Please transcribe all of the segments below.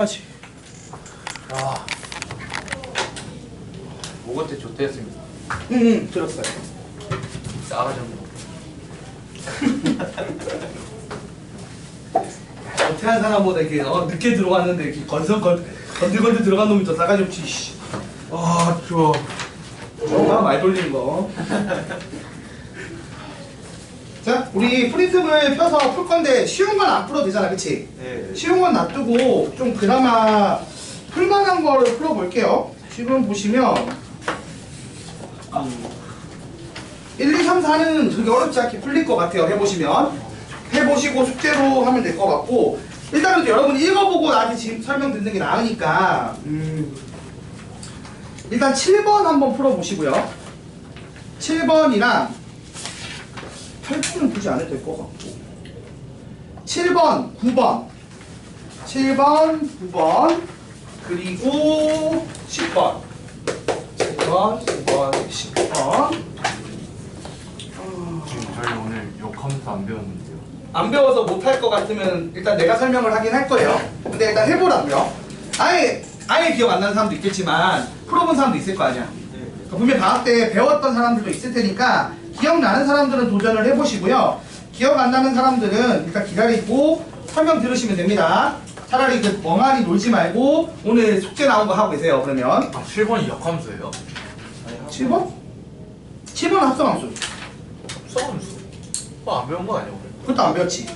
하지. 아, 목한테 좋대했습니다. 들었어요. 싸가지 없는. 어태한 사람보다 이렇게 늦게 들어왔는데 이렇게 건들건들 들어간 놈이 더 싸가지 없지. 씨. 아, 좋아. 정말 말 돌리는 거. 자, 우리 프리즘을 펴서 풀 건데 쉬운 건 안 풀어도 되잖아, 그치? 네. 쉬운 건 놔두고 좀 그나마 풀만한 거를 풀어볼게요. 지금 보시면 1, 2, 3, 4는 그렇게 어렵지 않게 풀릴 것 같아요. 해보시고 숙제로 하면 될 것 같고, 일단은 여러분이 읽어보고 나한테 지금 설명 듣는 게 나으니까 일단 7번 한번 풀어보시고요. 7번이랑 8번은 굳이 안 해도 될 것 같고 7번, 9번 7번, 9번 그리고 10번 7번, 9번, 10번 지금 저희 오늘 욕하면서 안 배웠는데요. 안 배워서 못할 것 같으면 일단 내가 설명을 하긴 할 거예요. 근데 일단 해보라고요. 아예 기억 안 나는 사람도 있겠지만 풀어본 사람도 있을 거 아니야. 분명 방학 때 배웠던 사람들도 있을 테니까 기억나는 사람들은 도전을 해보시고요. 기억 안 나는 사람들은 일단 기다리고 설명 들으시면 됩니다. 차라리 그 멍하니 놀지 말고 오늘 숙제 나온 거 하고 계세요. 그러면 아, 7번이 역함수예요? 7번? 7번은 합성함수. 합성함수? 그거 안 배운 거 아니야, 오늘? 그것도 안 배웠지.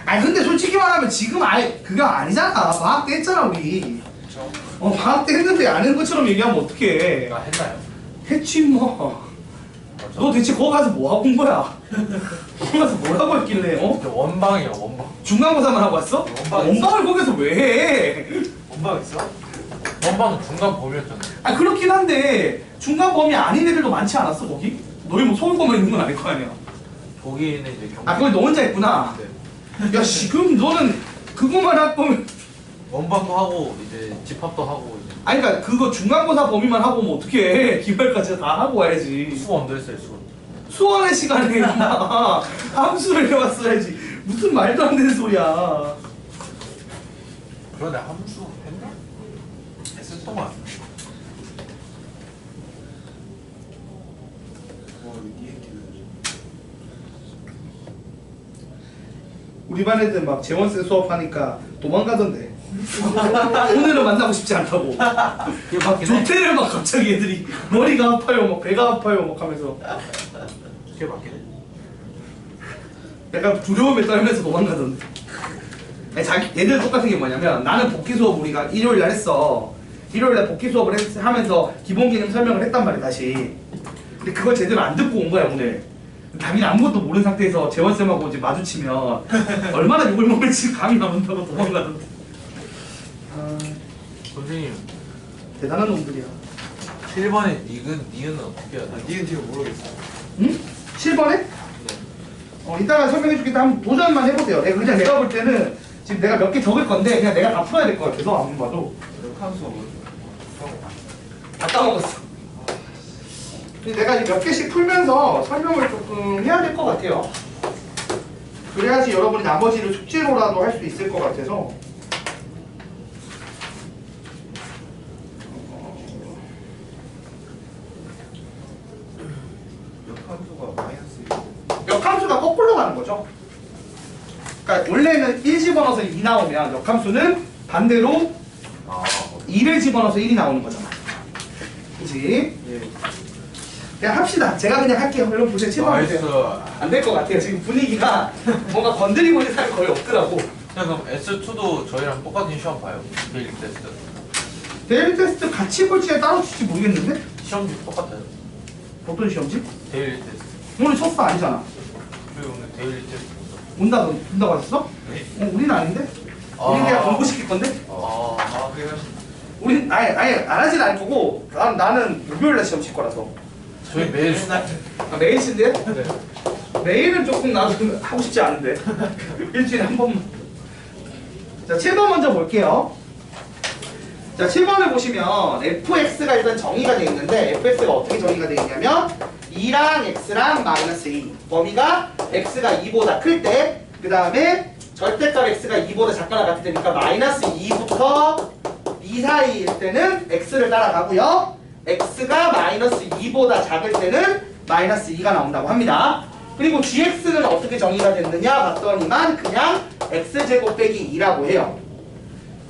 아니 근데 솔직히 말하면 지금 아예 그게 아니잖아. 방학 때 했잖아 우리. 그쵸? 방학 때 했는데 안 한 것처럼 얘기하면 어떡해. 내가 했나요? 했지 뭐. 맞아. 너 대체 거기 가서 뭐 하고 온 거야? 거기 가서 뭐라고 했길래 저 원방이요, 원방. 중간고사만 하고 왔어? 원방 원방을 거기서 왜 해? 원방 있어? 원방은 중간 범위였잖아. 아 그렇긴 한데 중간 범위 아닌 애들도 많지 않았어 거기? 너희 뭐 서울거만 있는 건 아닐 거 아니야. 거기는 이제 경기. 아 거기 너 혼자 있구나. 네. 야 씨 그럼 너는 그거만 할 거면 원방도 하고 이제 집합도 하고 이제 아니 그니까 그거 중간고사 범위만 하고 뭐 어떡해. 기말까지 다 하고 와야지. 수원도 했어요, 수원. 수원의 시간에 임마 함수를 해왔어야지. 무슨 말도 안 되는 소리야. 그러네, 함수 했나? 했을 동안. 우리 반 애들 막 재원쌤 수업하니까 도망가던데. 오늘은 만나고 싶지 않다고. 막 조퇴를 막 갑자기 애들이 머리가 아파요, 막 배가 아파요, 막 하면서 그게 맞긴 해. 약간 두려움에 떨면서 도망가던데. 아니, 얘들 똑같은 게 뭐냐면 나는 복귀 수업 우리가 일요일 날 했어. 일요일 날 복귀 수업을 하면서 기본 기능 설명을 했단 말이야 다시. 근데 그걸 제대로 안 듣고 온 거야 오늘. 당연히 아무것도 모르는 상태에서 재원쌤하고 이제 마주치면 얼마나 욕을 먹을지 감이 나온다고 도망가던데. 선생님, 대단한 놈들이야. 7번에 니은 어떻게 해야 돼? 니은 뒤가 모르겠어. 응? 7번에? 네. 이따가 설명해줄게. 한번 도전만 해보세요. 내가 볼 때는 지금 내가 몇 개 적을 건데 그냥 내가 다 풀어야 될 것 같아. 너 안 봐도. 역함수 다 까먹었어. 근데 내가 이제 몇 개씩 풀면서 설명을 조금 해야 될 것 같아요. 그래야지 여러분이 나머지를 숙제로라도 할 수 있을 것 같아서. 역함수가 마이너스 1. 역함수가 거꾸로 가는 거죠. 그러니까 원래는 1 집어넣어서 2 나오면 역함수는 반대로 아, 2를 집어넣어서 1이 나오는 거잖아. 그치? 예. 그냥 합시다. 제가 그냥 할게요. 여러분 보세요. 7번 나이스. 보세요. 안 될 것 같아요. 지금 분위기가 뭔가 건드리고 있는 사람이 거의 없더라고. 그럼 S2도 저희랑 똑같은 시험 봐요? 데일리 테스트. 데일리 테스트 같이 볼지 따로 칠지 모르겠는데? 시험지 똑같아요. 어떤 시험지? 데일리 테스트. 오늘 첫사 아니잖아. 저희 오늘 데일리 테스트 온다고 하셨어? 우리는 아닌데? 우리는 그냥 공부시킬 건데? 아, 그래요? 우린 아예 안 하진 않을 거고 나는 목요일날 시험 칠 거라서. 저희 매일 매일 친대요? 네. 매일은 조금 나도 하고 싶지 않은데. 일주일에 한 번만. 자, 7번 먼저 볼게요. 자, 7번을 보시면 fx가 일단 정의가 되어 있는데 fx가 어떻게 정의가 되어 있냐면 2랑 x랑 마이너스 2 범위가 x가 2보다 클 때 그 다음에 절대값 x가 2보다 작거나 같을 때니까 마이너스 2부터 2 사이일 때는 x를 따라가고요. x가 마이너스 2보다 작을 때는 마이너스 2가 나온다고 합니다. 그리고 gx는 어떻게 정의가 됐느냐 봤더니만 그냥 x제곱 빼기 2라고 해요.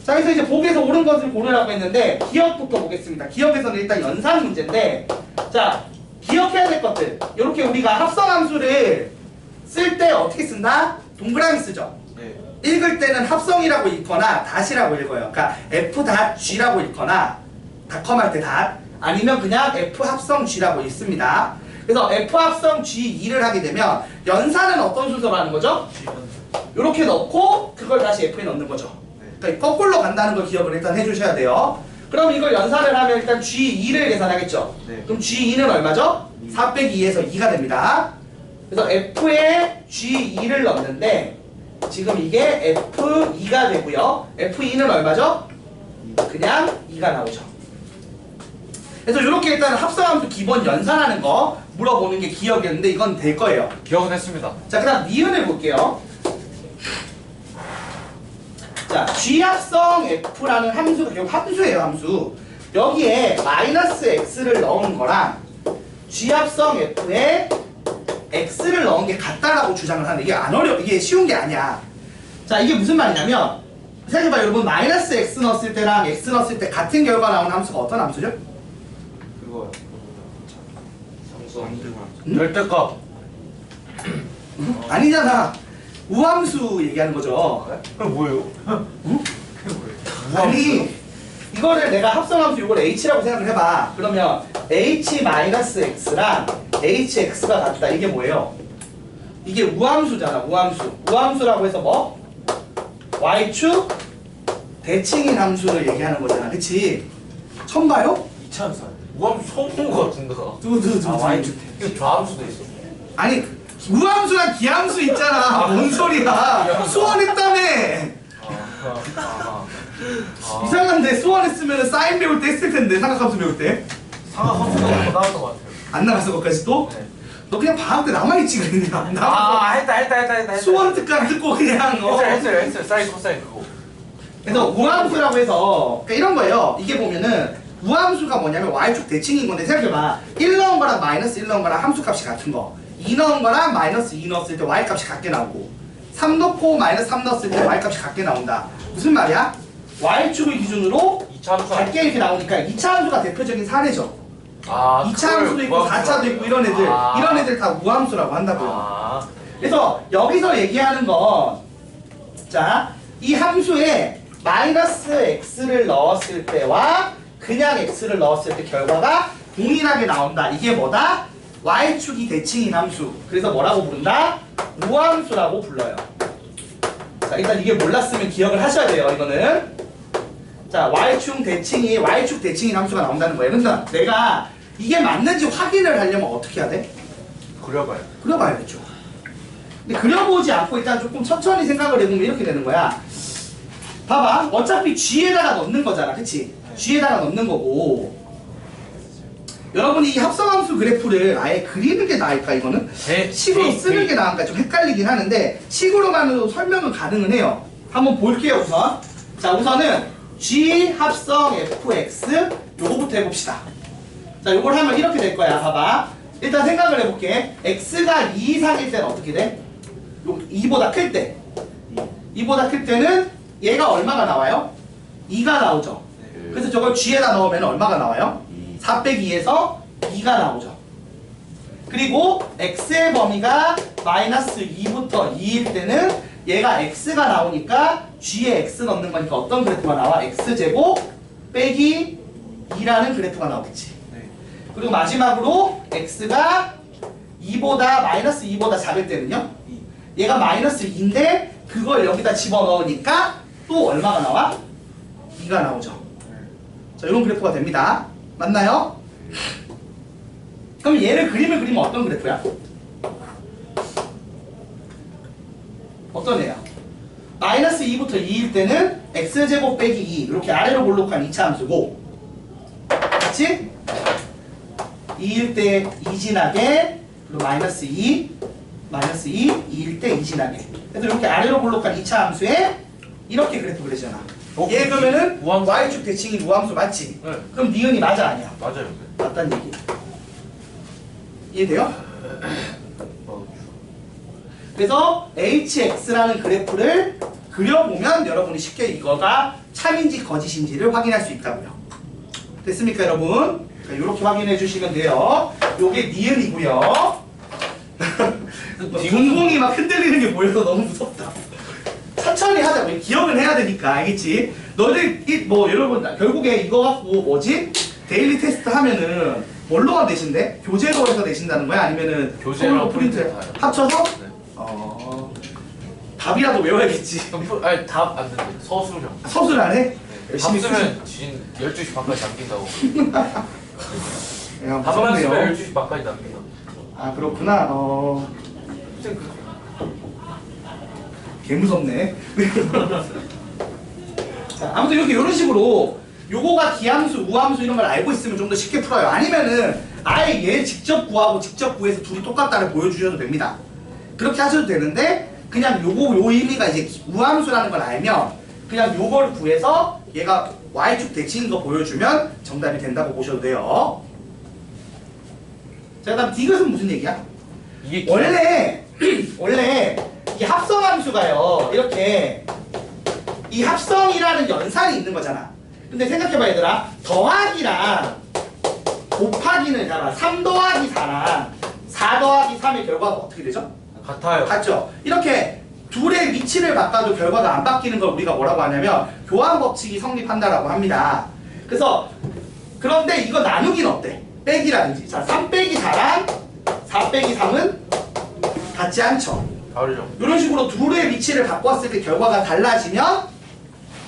자, 그래서 이제 복에서 옳은 것을 고르라고 했는데 기억부터 보겠습니다. 기억에서는 일단 연산 문제인데, 자, 기억해야 될 것들. 이렇게 우리가 합성함수를 쓸 때 어떻게 쓴다? 동그라미 쓰죠. 네. 읽을 때는 합성이라고 읽거나 닷이라고 읽어요. 그러니까 f.g라고 읽거나 닷컴할 때 닷, 아니면 그냥 f 합성 g라고 읽습니다. 그래서 f 합성 g2를 하게 되면 연산은 어떤 순서로 하는 거죠? 이렇게 넣고 그걸 다시 f에 넣는 거죠. 그러니까 거꾸로 간다는 걸 기억을 일단 해주셔야 돼요. 그럼 이걸 연산을 하면 일단 G2를 계산하겠죠. 네. 그럼 G2는 얼마죠? 4 빼기 2에서 2가 됩니다. 그래서 F에 G2를 넣는데 지금 이게 F2가 되고요. F2는 얼마죠? 그냥 2가 나오죠. 그래서 이렇게 일단 합성함수 기본 연산하는 거 물어보는 게 기억이었는데 이건 될 거예요. 기억은 했습니다. 자, 그 다음 니은을 볼게요. 자, G합성 F라는 함수가 결국 함수예요, 함수. 여기에 마이너스 X를 넣은 거랑 G합성 F에 X를 넣은 게 같다라고 주장을 하는데 이게 쉬운 게 아니야. 자, 이게 무슨 말이냐면 생각해봐 여러분, 마이너스 X 넣었을 때랑 X 넣었을 때 같은 결과 나오는 함수가 어떤 함수죠? 그거 상수. 응? 절대값. 아니잖아. 우함수 얘기하는 거죠. 그럼 뭐예요? 아니, 이거를 내가 합성함수 이걸 h라고 생각을 해봐. 그러면 h-x랑 hx가 같다. 이게 뭐예요? 이게 우함수잖아. 우함수. 우함수라고 해서 뭐? y축 대칭인 함수를 얘기하는 거잖아. 그치? 처음 봐요? 2004. 우함 처음 본 것 같은데. 두두두. 이거 좌함수도 있어. 아니, 우함수랑 기함수 있잖아. 뭔 소리야? 수원했다며. 이상한데 수원했으면 사인 배울 때 했을 텐데, 삼각함수 배울 때. 상하함수가 나왔던 것 같아요. 안 나갔어, 거기까지 또? 네. 너 그냥 방학 때 남아있지, 그냥. 했다. 수원 특강 듣고 그냥. 했어요. 사인 코사인 그거. 그래서 우함수라고 해서, 그러니까 이런 거예요. 이게 보면은, 우함수가 뭐냐면 y축 대칭인 건데, 생각해봐. 1 넣은 거랑 마이너스 1 넣은 거랑 함수값이 같은 거. 2 넣은 거랑 마이너스 2 넣었을 때 y값이 같게 나오고, 3 넣고 마이너스 3 넣었을 때 y값이 같게 나온다. 무슨 말이야? y축을 기준으로 2차 함수. 같게 이렇게 나오니까 2차 함수가 대표적인 사례죠. 2차 함수도 있고 4차도 있고 이런 애들 다 우함수라고 한다고요. 그래서 여기서 얘기하는 건, 자, 이 함수에 마이너스 x를 넣었을 때와 그냥 x를 넣었을 때 결과가 동일하게 나온다. 이게 뭐다? y축이 대칭인 함수. 그래서 뭐라고 부른다? 우함수라고 불러요. 자, 일단 이게 몰랐으면 기억을 하셔야 돼요. 이거는. 자, y축 대칭인 함수가 나온다는 거예요. 그러니까 내가 이게 맞는지 확인을 하려면 어떻게 해야 돼? 그려봐요. 그려봐야겠죠. 근데 그려보지 않고 일단 조금 천천히 생각을 해보면 이렇게 되는 거야. 봐봐. 어차피 G에다가 넣는 거잖아. 그치? G에다가 넣는 거고. 여러분이 이 합성함수 그래프를 아예 그리는 게 나을까, 이거는? 식으로 쓰는 게 나을까? 좀 헷갈리긴 하는데, 식으로만으로 설명은 가능은 해요. 한번 볼게요, 우선. 자, 우선은 G 합성 fx 요거부터 해봅시다. 자, 요걸 하면 이렇게 될 거야. 봐봐. 일단 생각을 해볼게. x가 2 이상일 때는 어떻게 돼? 2보다 클 때. 2보다 클 때는 얘가 얼마가 나와요? 2가 나오죠. 그래서 저걸 G에다 넣으면 얼마가 나와요? 4 빼기 2에서 2가 나오죠. 그리고 x의 범위가 마이너스 2부터 2일 때는 얘가 x가 나오니까 G에 x 넣는 거니까 어떤 그래프가 나와? x제곱 빼기 2라는 그래프가 나오겠지. 그리고 마지막으로 x가 2보다 마이너스 2보다 작을 때는요? 얘가 마이너스 2인데 그걸 여기다 집어넣으니까 또 얼마가 나와? 2가 나오죠. 자, 이런 그래프가 됩니다. 맞나요? 그럼 얘를 그림을 그리면 어떤 그래프야? 어떤 애야? 마이너스 2부터 2일 때는 x제곱 빼기 2 이렇게 아래로 볼록한 2차 함수고, 그치? 2일 때 2 지나게, 그리고 마이너스 2, 마이너스 2, 2일 때 2 지나게. 그래서 이렇게 아래로 볼록한 2차 함수에 이렇게 그래프 그리잖아. 얘 그러면은 우함수. y축 대칭이 우함수 맞지? 네. 그럼 니은이 맞아 아니야? 맞아요. 네. 맞다는 얘기. 이해돼요? 그래서 hx라는 그래프를 그려보면 여러분이 쉽게 이거가 참인지 거짓인지를 확인할 수 있다고요. 됐습니까 여러분? 이렇게 확인해 주시면 돼요. 요게 니은이고요. 공공이 막 흔들리는 게 보여서 너무 무섭다. 천천히 하자고. 기억은 해야 되니까 알겠지? 너희들 뭐 여러분 결국에 이거 갖고 뭐지? 데일리 테스트 하면은 뭘로만 내신대? 교재로 해서 내신다는 거야? 아니면은 교재랑 폴로 프린트 프린트 다요. 합쳐서? 네. 답이라도 외워야겠지. 아니 답안 된대. 서술형. 서술 안 해? 네. 열심히 답 쓰면 진 12시 반까지 남긴다고. 야, 답만 쓰면 무섭네요. 12시 반까지 남긴다고. 아 그렇구나. 개 무섭네. 자, 아무튼 이런 식으로 요거가 기함수, 우함수 이런 걸 알고 있으면 좀 더 쉽게 풀어요. 아니면은 아예 얘 직접 구하고 직접 구해서 둘이 똑같다를 보여주셔도 됩니다. 그렇게 하셔도 되는데 그냥 요 의미가 이제 우함수라는 걸 알면 그냥 요걸 구해서 얘가 y축 대칭인 거 보여주면 정답이 된다고 보셔도 돼요. 자, 그다음 디귿은 무슨 얘기야? 이게 원래 이 합성함수가요 이렇게 이 합성이라는 연산이 있는 거잖아. 근데 생각해봐 얘들아, 더하기랑 곱하기는 잖아. 3 더하기 4랑 4 더하기 3의 결과가 어떻게 되죠? 같아요. 같죠? 이렇게 둘의 위치를 바꿔도 결과가 안 바뀌는 걸 우리가 뭐라고 하냐면 교환 법칙이 성립한다라고 합니다. 그래서 그런데 이거 나누기는 어때? 빼기라든지. 자, 3 빼기 4랑 4 빼기 3은 같지 않죠? 다르죠. 이런 식으로 둘의 위치를 바꿨을 때 결과가 달라지면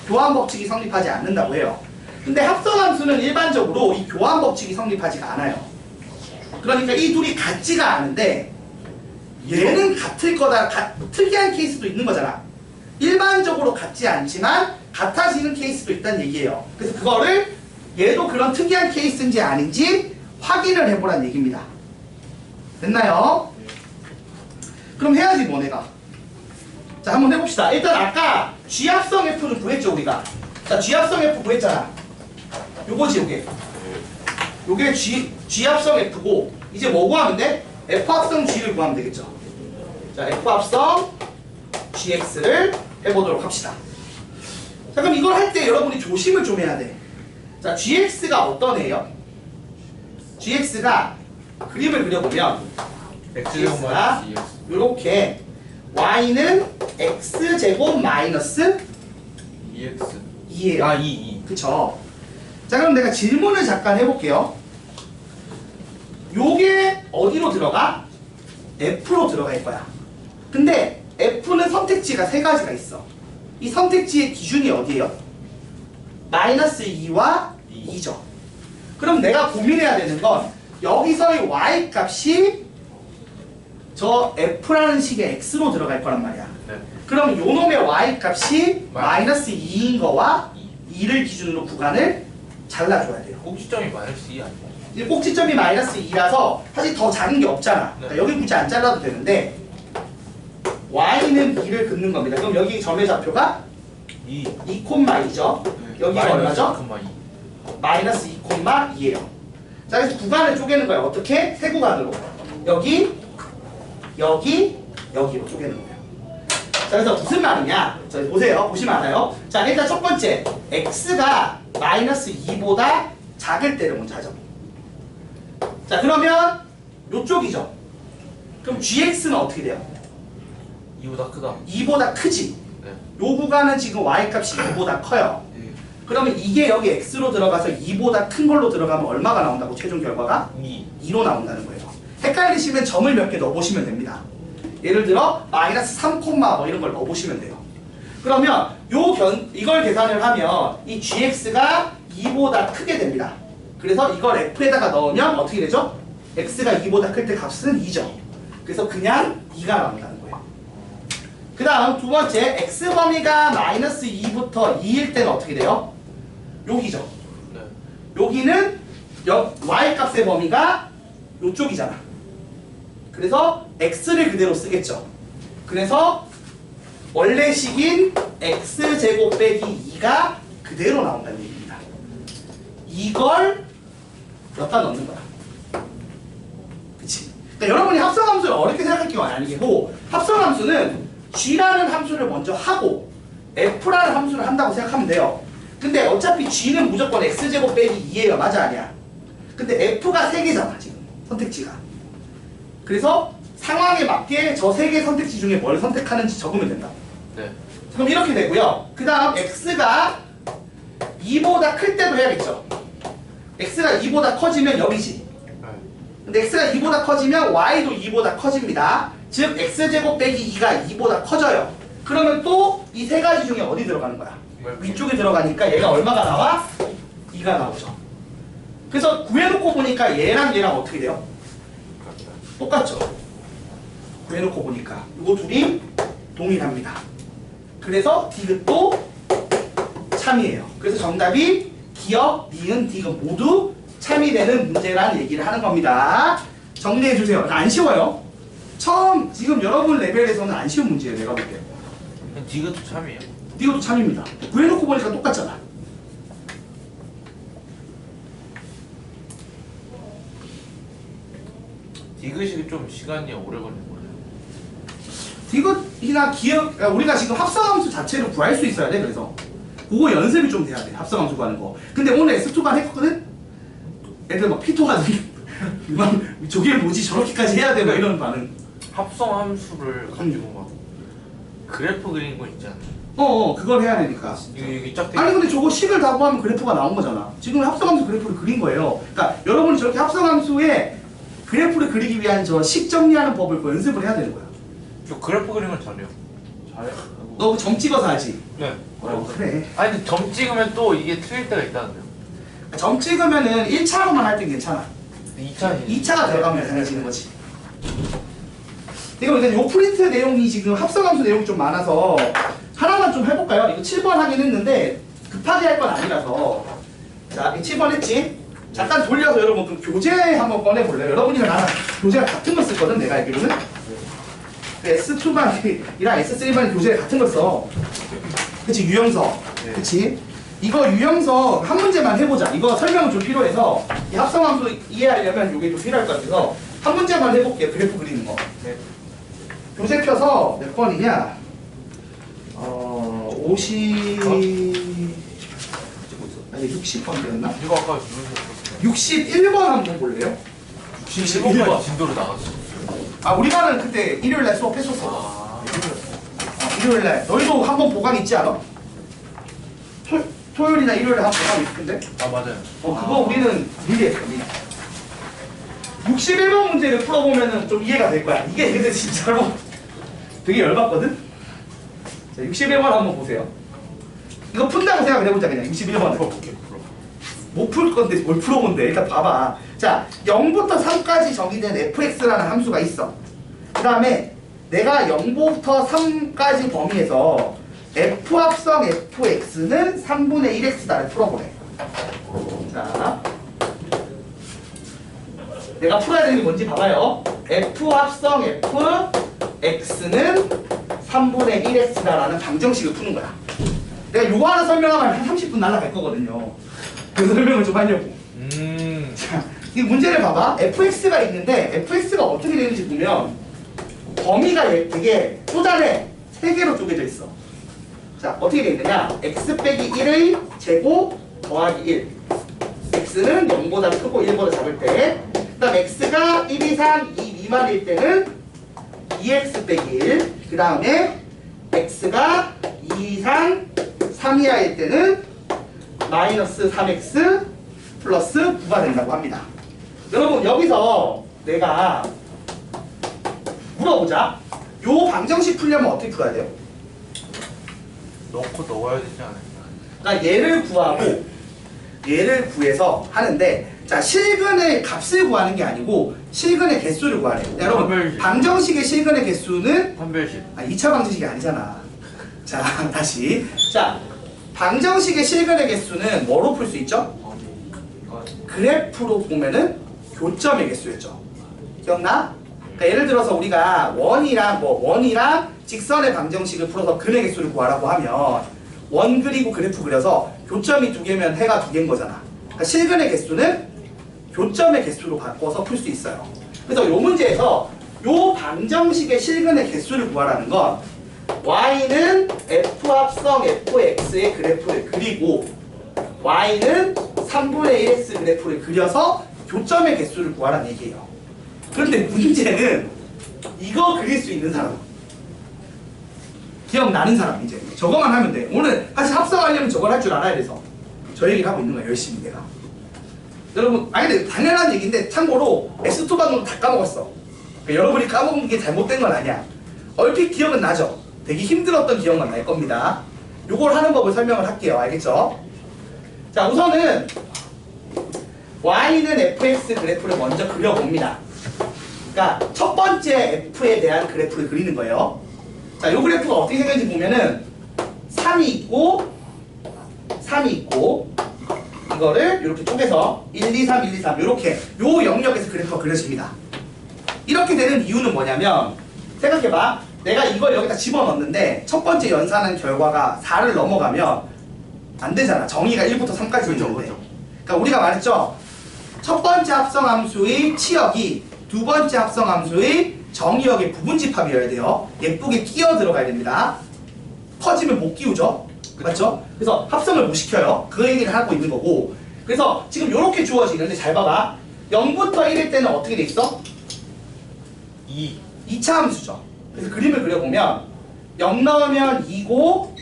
교환 법칙이 성립하지 않는다고 해요. 근데 합성함수는 일반적으로 이 교환 법칙이 성립하지가 않아요. 그러니까 이 둘이 같지가 않은데 얘는 같을 거다. 특이한 케이스도 있는 거잖아. 일반적으로 같지 않지만 같아지는 케이스도 있다는 얘기예요. 그래서 그거를 얘도 그런 특이한 케이스인지 아닌지 확인을 해보란 얘기입니다. 됐나요? 그럼 해야지 뭐 내가. 자, 한번 해봅시다. 일단 아까 G합성 F를 구했죠 우리가. 자, G합성 F 구했잖아. 요거지 요게. 요게 G합성 F고 이제 뭐 구하면 돼? F합성 G를 구하면 되겠죠. 자, F합성 GX를 해보도록 합시다. 자, 그럼 이걸 할 때 여러분이 조심을 좀 해야 돼. 자, GX가 어떤 애예요? GX가 그림을 그려보면 GX가 이렇게 y는 x제곱 마이너스 2x. 2예요. 아, 2. 그쵸? 자, 그럼 내가 질문을 잠깐 해볼게요. 요게 어디로 들어가? F로 들어갈 거야. 근데 F는 선택지가 3가지가 있어. 이 선택지의 기준이 어디예요? 마이너스 2와 2죠. 그럼 내가 고민해야 되는 건 여기서의 y 값이 저 F라는 식의 X로 들어갈 거란 말이야. 네. 그럼 요놈의 y 값이 마이너스 2인 거와 2. 2를 기준으로 구간을 잘라줘야 돼요. 꼭지점이 마이너스 2 아니야? 이 꼭지점이 마이너스 2라서 사실 더 작은 게 없잖아. 네. 그러니까 여기 굳이 안 잘라도 되는데 y는 2를 긋는 겁니다. 그럼 여기 점의 좌표가 2. 2,2죠. 여기가 얼마죠? 2,2. 마이너스 2,2예요. 자, 그래서 구간을 쪼개는 거예요. 어떻게? 세 구간으로. 여기, 여기, 여기로 쪼개는 거예요. 자, 그래서 무슨 말이냐? 자, 보세요. 보시면 알아요. 자, 일단 첫 번째, x가 마이너스 2보다 작을 때를 먼저 하죠. 자, 그러면 요쪽이죠. 그럼 gx는 어떻게 돼요? 2보다 크다. 2보다 크지. 네. 요 구간은 지금 y값이 2보다 커요. 그러면 이게 여기 x로 들어가서 2보다 큰 걸로 들어가면 얼마가 나온다고? 최종 결과가? 2로 나온다는 거예요. 헷갈리시면 점을 몇 개 넣어보시면 됩니다. 예를 들어 마이너스 3, 뭐 이런 걸 넣어보시면 돼요. 그러면 이걸 계산을 하면 이 gx가 2보다 크게 됩니다. 그래서 이걸 f에다가 넣으면 어떻게 되죠? x가 2보다 클 때 값은 2죠. 그래서 그냥 2가 나온다는 거예요. 그 다음 두 번째, x범위가 마이너스 2부터 2일 때는 어떻게 돼요? 여기죠. 네. 여기는 y값의 범위가 요쪽이잖아. 그래서 x를 그대로 쓰겠죠. 그래서 원래 식인 x제곱 빼기 2가 그대로 나온다는 얘기입니다. 이걸 여기다 넣는 거야. 그치? 그러니까 여러분이 합성함수를 어렵게 생각할 게 아니고 합성함수는 g라는 함수를 먼저 하고 f라는 함수를 한다고 생각하면 돼요. 근데 어차피 g는 무조건 x제곱 빼기 2예요. 맞아 아니야? 근데 f가 3개잖아 지금 선택지가. 그래서 상황에 맞게 저 3개 선택지 중에 뭘 선택하는지 적으면 된다. 네. 그럼 이렇게 되고요. 그 다음 x가 2보다 클 때도 해야겠죠. x가 2보다 커지면 여기지. 네. 근데 x가 2보다 커지면 y도 2보다 커집니다. 즉 x제곱 빼기 2가 2보다 커져요. 그러면 또 이 세 가지 중에 어디 들어가는 거야? 위쪽에 들어가니까 얘가 얼마가 나와? 2가 나오죠. 그래서 구해놓고 보니까 얘랑 얘랑 어떻게 돼요? 똑같죠. 구해놓고 보니까 이거 둘이 동일합니다. 그래서 디귿도 참이에요. 그래서 정답이 기역, 니은, 디귿 모두 참이 되는 문제란 얘기를 하는 겁니다. 정리해주세요. 안 쉬워요. 처음 지금 여러분 레벨에서는 안 쉬운 문제예요. 내가 볼 때. 디귿도 참이에요. 디귿도 참입니다. 구해놓고 보니까 똑같잖아. 디귿이 좀 시간이 오래 걸리는 거예요. 디귿이나 기억, 우리가 지금 합성함수 자체를 구할 수 있어야 돼. 그래서 그거 연습이 좀 돼야 돼. 합성함수 구하는 거. 근데 오늘 S2반 했거든? 애들 막 피토가 저게 뭐지 저렇게까지 해야 돼? 막 이런 반응. 합성 함수를 가지고 막 그래프 그리는 거 있잖아요. 그걸 해야 되니까. 여기 짝대기. 아니 근데 저거 식을 다 구하면 그래프가 나온 거잖아. 지금 합성함수 그래프를 그린 거예요. 그러니까 여러분이 저렇게 합성함수에 그래프를 그리기 위한 저 식 정리하는 법을 연습을 해야 되는 거야. 저 그래프 그리는 건 잘해요. 잘해. 너 점 찍어서 하지? 네. 그래. 아니 근데 점 찍으면 또 이게 틀릴 때가 있다는데요. 점 찍으면은 1차로만 할 땐 괜찮아. 2차 2차가 들어가면 달라지는 거지. 이거 일단 요 프린트 내용이 지금 합성함수 내용이 좀 많아서 하나만 좀 해볼까요? 이거 7번 하긴 했는데 급하게 할 건 아니라서. 자, 7번 했지? 잠깐 돌려서 여러분 그 교재 한번 꺼내볼래요? 여러분이랑 나랑 교재가 같은 거 쓰거든, 내가 알기로는. S2반이랑 S3반이 교재 같은 거 써. 그치, 유형서. 네. 그치? 이거 유형서 한 문제만 해보자. 이거 설명은 좀 필요해서 이 합성함수 이해하려면 이게 좀 필요할 것 같아서 한 문제만 해볼게요. 그래프 그리는 거. 네. 교재 펴서 몇 번이냐? 50... 아니 60번이었나? 이거 아까 누르셨어요. 61번 한번 볼래요? 61번 진도로 나갔어. 아 우리 반은 그때 일요일날 수업 했었어. 아. 일요일날 너희도 한 번 보강 있지 않아? 토요일이나 일요일에 한 번 보강 있을 텐데? 아 맞아요. 그거 우리는 미리 했어 미리. 61번 문제를 풀어보면은 좀 이해가 될 거야. 이게 근데 진짜로 되게 열받거든? 자 61번 한번 보세요. 이거 푼다고 생각을 해보자 그냥 61번을. 풀어볼게요. 못 풀 건데 뭘 풀어본대. 일단 봐봐. 자 0부터 3까지 정의된 fx라는 함수가 있어. 그 다음에 내가 0부터 3까지 범위에서 f 합성 fx는 3분의 1x다를 풀어보래. 자 내가 풀어야 되는 게 뭔지 봐봐요. f 합성 fx는 3분의 1x다라는 방정식을 푸는 거야. 내가 요거 하나 설명하면 한 30분 날아갈 거거든요. 그 설명을 좀 하려고. 자, 이 문제를 봐봐. fx가 있는데 fx가 어떻게 되는지 보면 범위가 되게 쪼잔해. 3개로 쪼개져 있어. 자, 어떻게 돼 있느냐? x 빼기 1의 제곱 더하기 1. x는 0보다 크고 1보다 작을 때. 그 다음 x가 1 이상 2 미만일 때는 2x 빼기 1. 그 다음에 x가 2 이상 3 이하일 때는 마이너스 3x 플러스 9가 된다고 합니다. 여러분 여기서 내가 물어보자. 요 방정식 풀려면 어떻게 풀어야 돼요? 넣고 넣어야 되지 않을까? 그러니까 얘를 구하고 얘를 구해서 하는데 자 실근의 값을 구하는 게 아니고 실근의 개수를 구하래. 여러분 판별식. 방정식의 실근의 개수는 판별식. 2차 방정식이 아니잖아. 자 다시 자 방정식의 실근의 개수는 뭐로 풀 수 있죠? 그래프로 보면은 교점의 개수였죠. 기억나? 그러니까 예를 들어서 우리가 원이랑 직선의 방정식을 풀어서 근의 개수를 구하라고 하면 원 그리고 그래프 그려서 교점이 2개면 해가 2개인 거잖아. 그러니까 실근의 개수는 교점의 개수로 바꿔서 풀 수 있어요. 그래서 이 문제에서 이 방정식의 실근의 개수를 구하라는 건 y는 f 합성 fx의 그래프를 그리고 y는 3분의 1x 그래프를 그려서 교점의 개수를 구하라는 얘기예요. 그런데 문제는 이거 그릴 수 있는 사람, 기억나는 사람, 이제 저거만 하면 돼. 오늘 사실 합성하려면 저걸 할 줄 알아야 돼서 저 얘기를 하고 있는 거야, 열심히 내가. 여러분, 아니 근데 당연한 얘기인데 참고로 S2 반으로 다 까먹었어. 그러니까 여러분이 까먹은 게 잘못된 건 아니야. 얼핏 기억은 나죠? 되게 힘들었던 기억만 날 겁니다. 요걸 하는 법을 설명을 할게요. 알겠죠? 자, 우선은 y는 fx 그래프를 먼저 그려봅니다. 그러니까 첫 번째 f에 대한 그래프를 그리는 거예요. 자, 요 그래프가 어떻게 생겼는지 보면은 3이 있고 이거를 이렇게 쪼개서 1, 2, 3, 1, 2, 3 이렇게 요 영역에서 그래프가 그려집니다. 이렇게 되는 이유는 뭐냐면 생각해봐. 내가 이걸 여기다 집어넣는데 첫 번째 연산한 결과가 4를 넘어가면 안 되잖아. 정의가 1부터 3까지 있는데. 그러니까 우리가 말했죠. 첫 번째 합성함수의 치역이 두 번째 합성함수의 정의역의 부분집합이어야 돼요. 예쁘게 끼어 들어가야 됩니다. 커지면 못 끼우죠. 맞죠? 그래서 합성을 못 시켜요. 그 얘기를 하고 있는 거고. 그래서 지금 이렇게 주어지는데 잘 봐봐. 0부터 1일 때는 어떻게 돼 있어? 2차 함수죠. 그래서 그림을 그려보면 0 넣으면 2고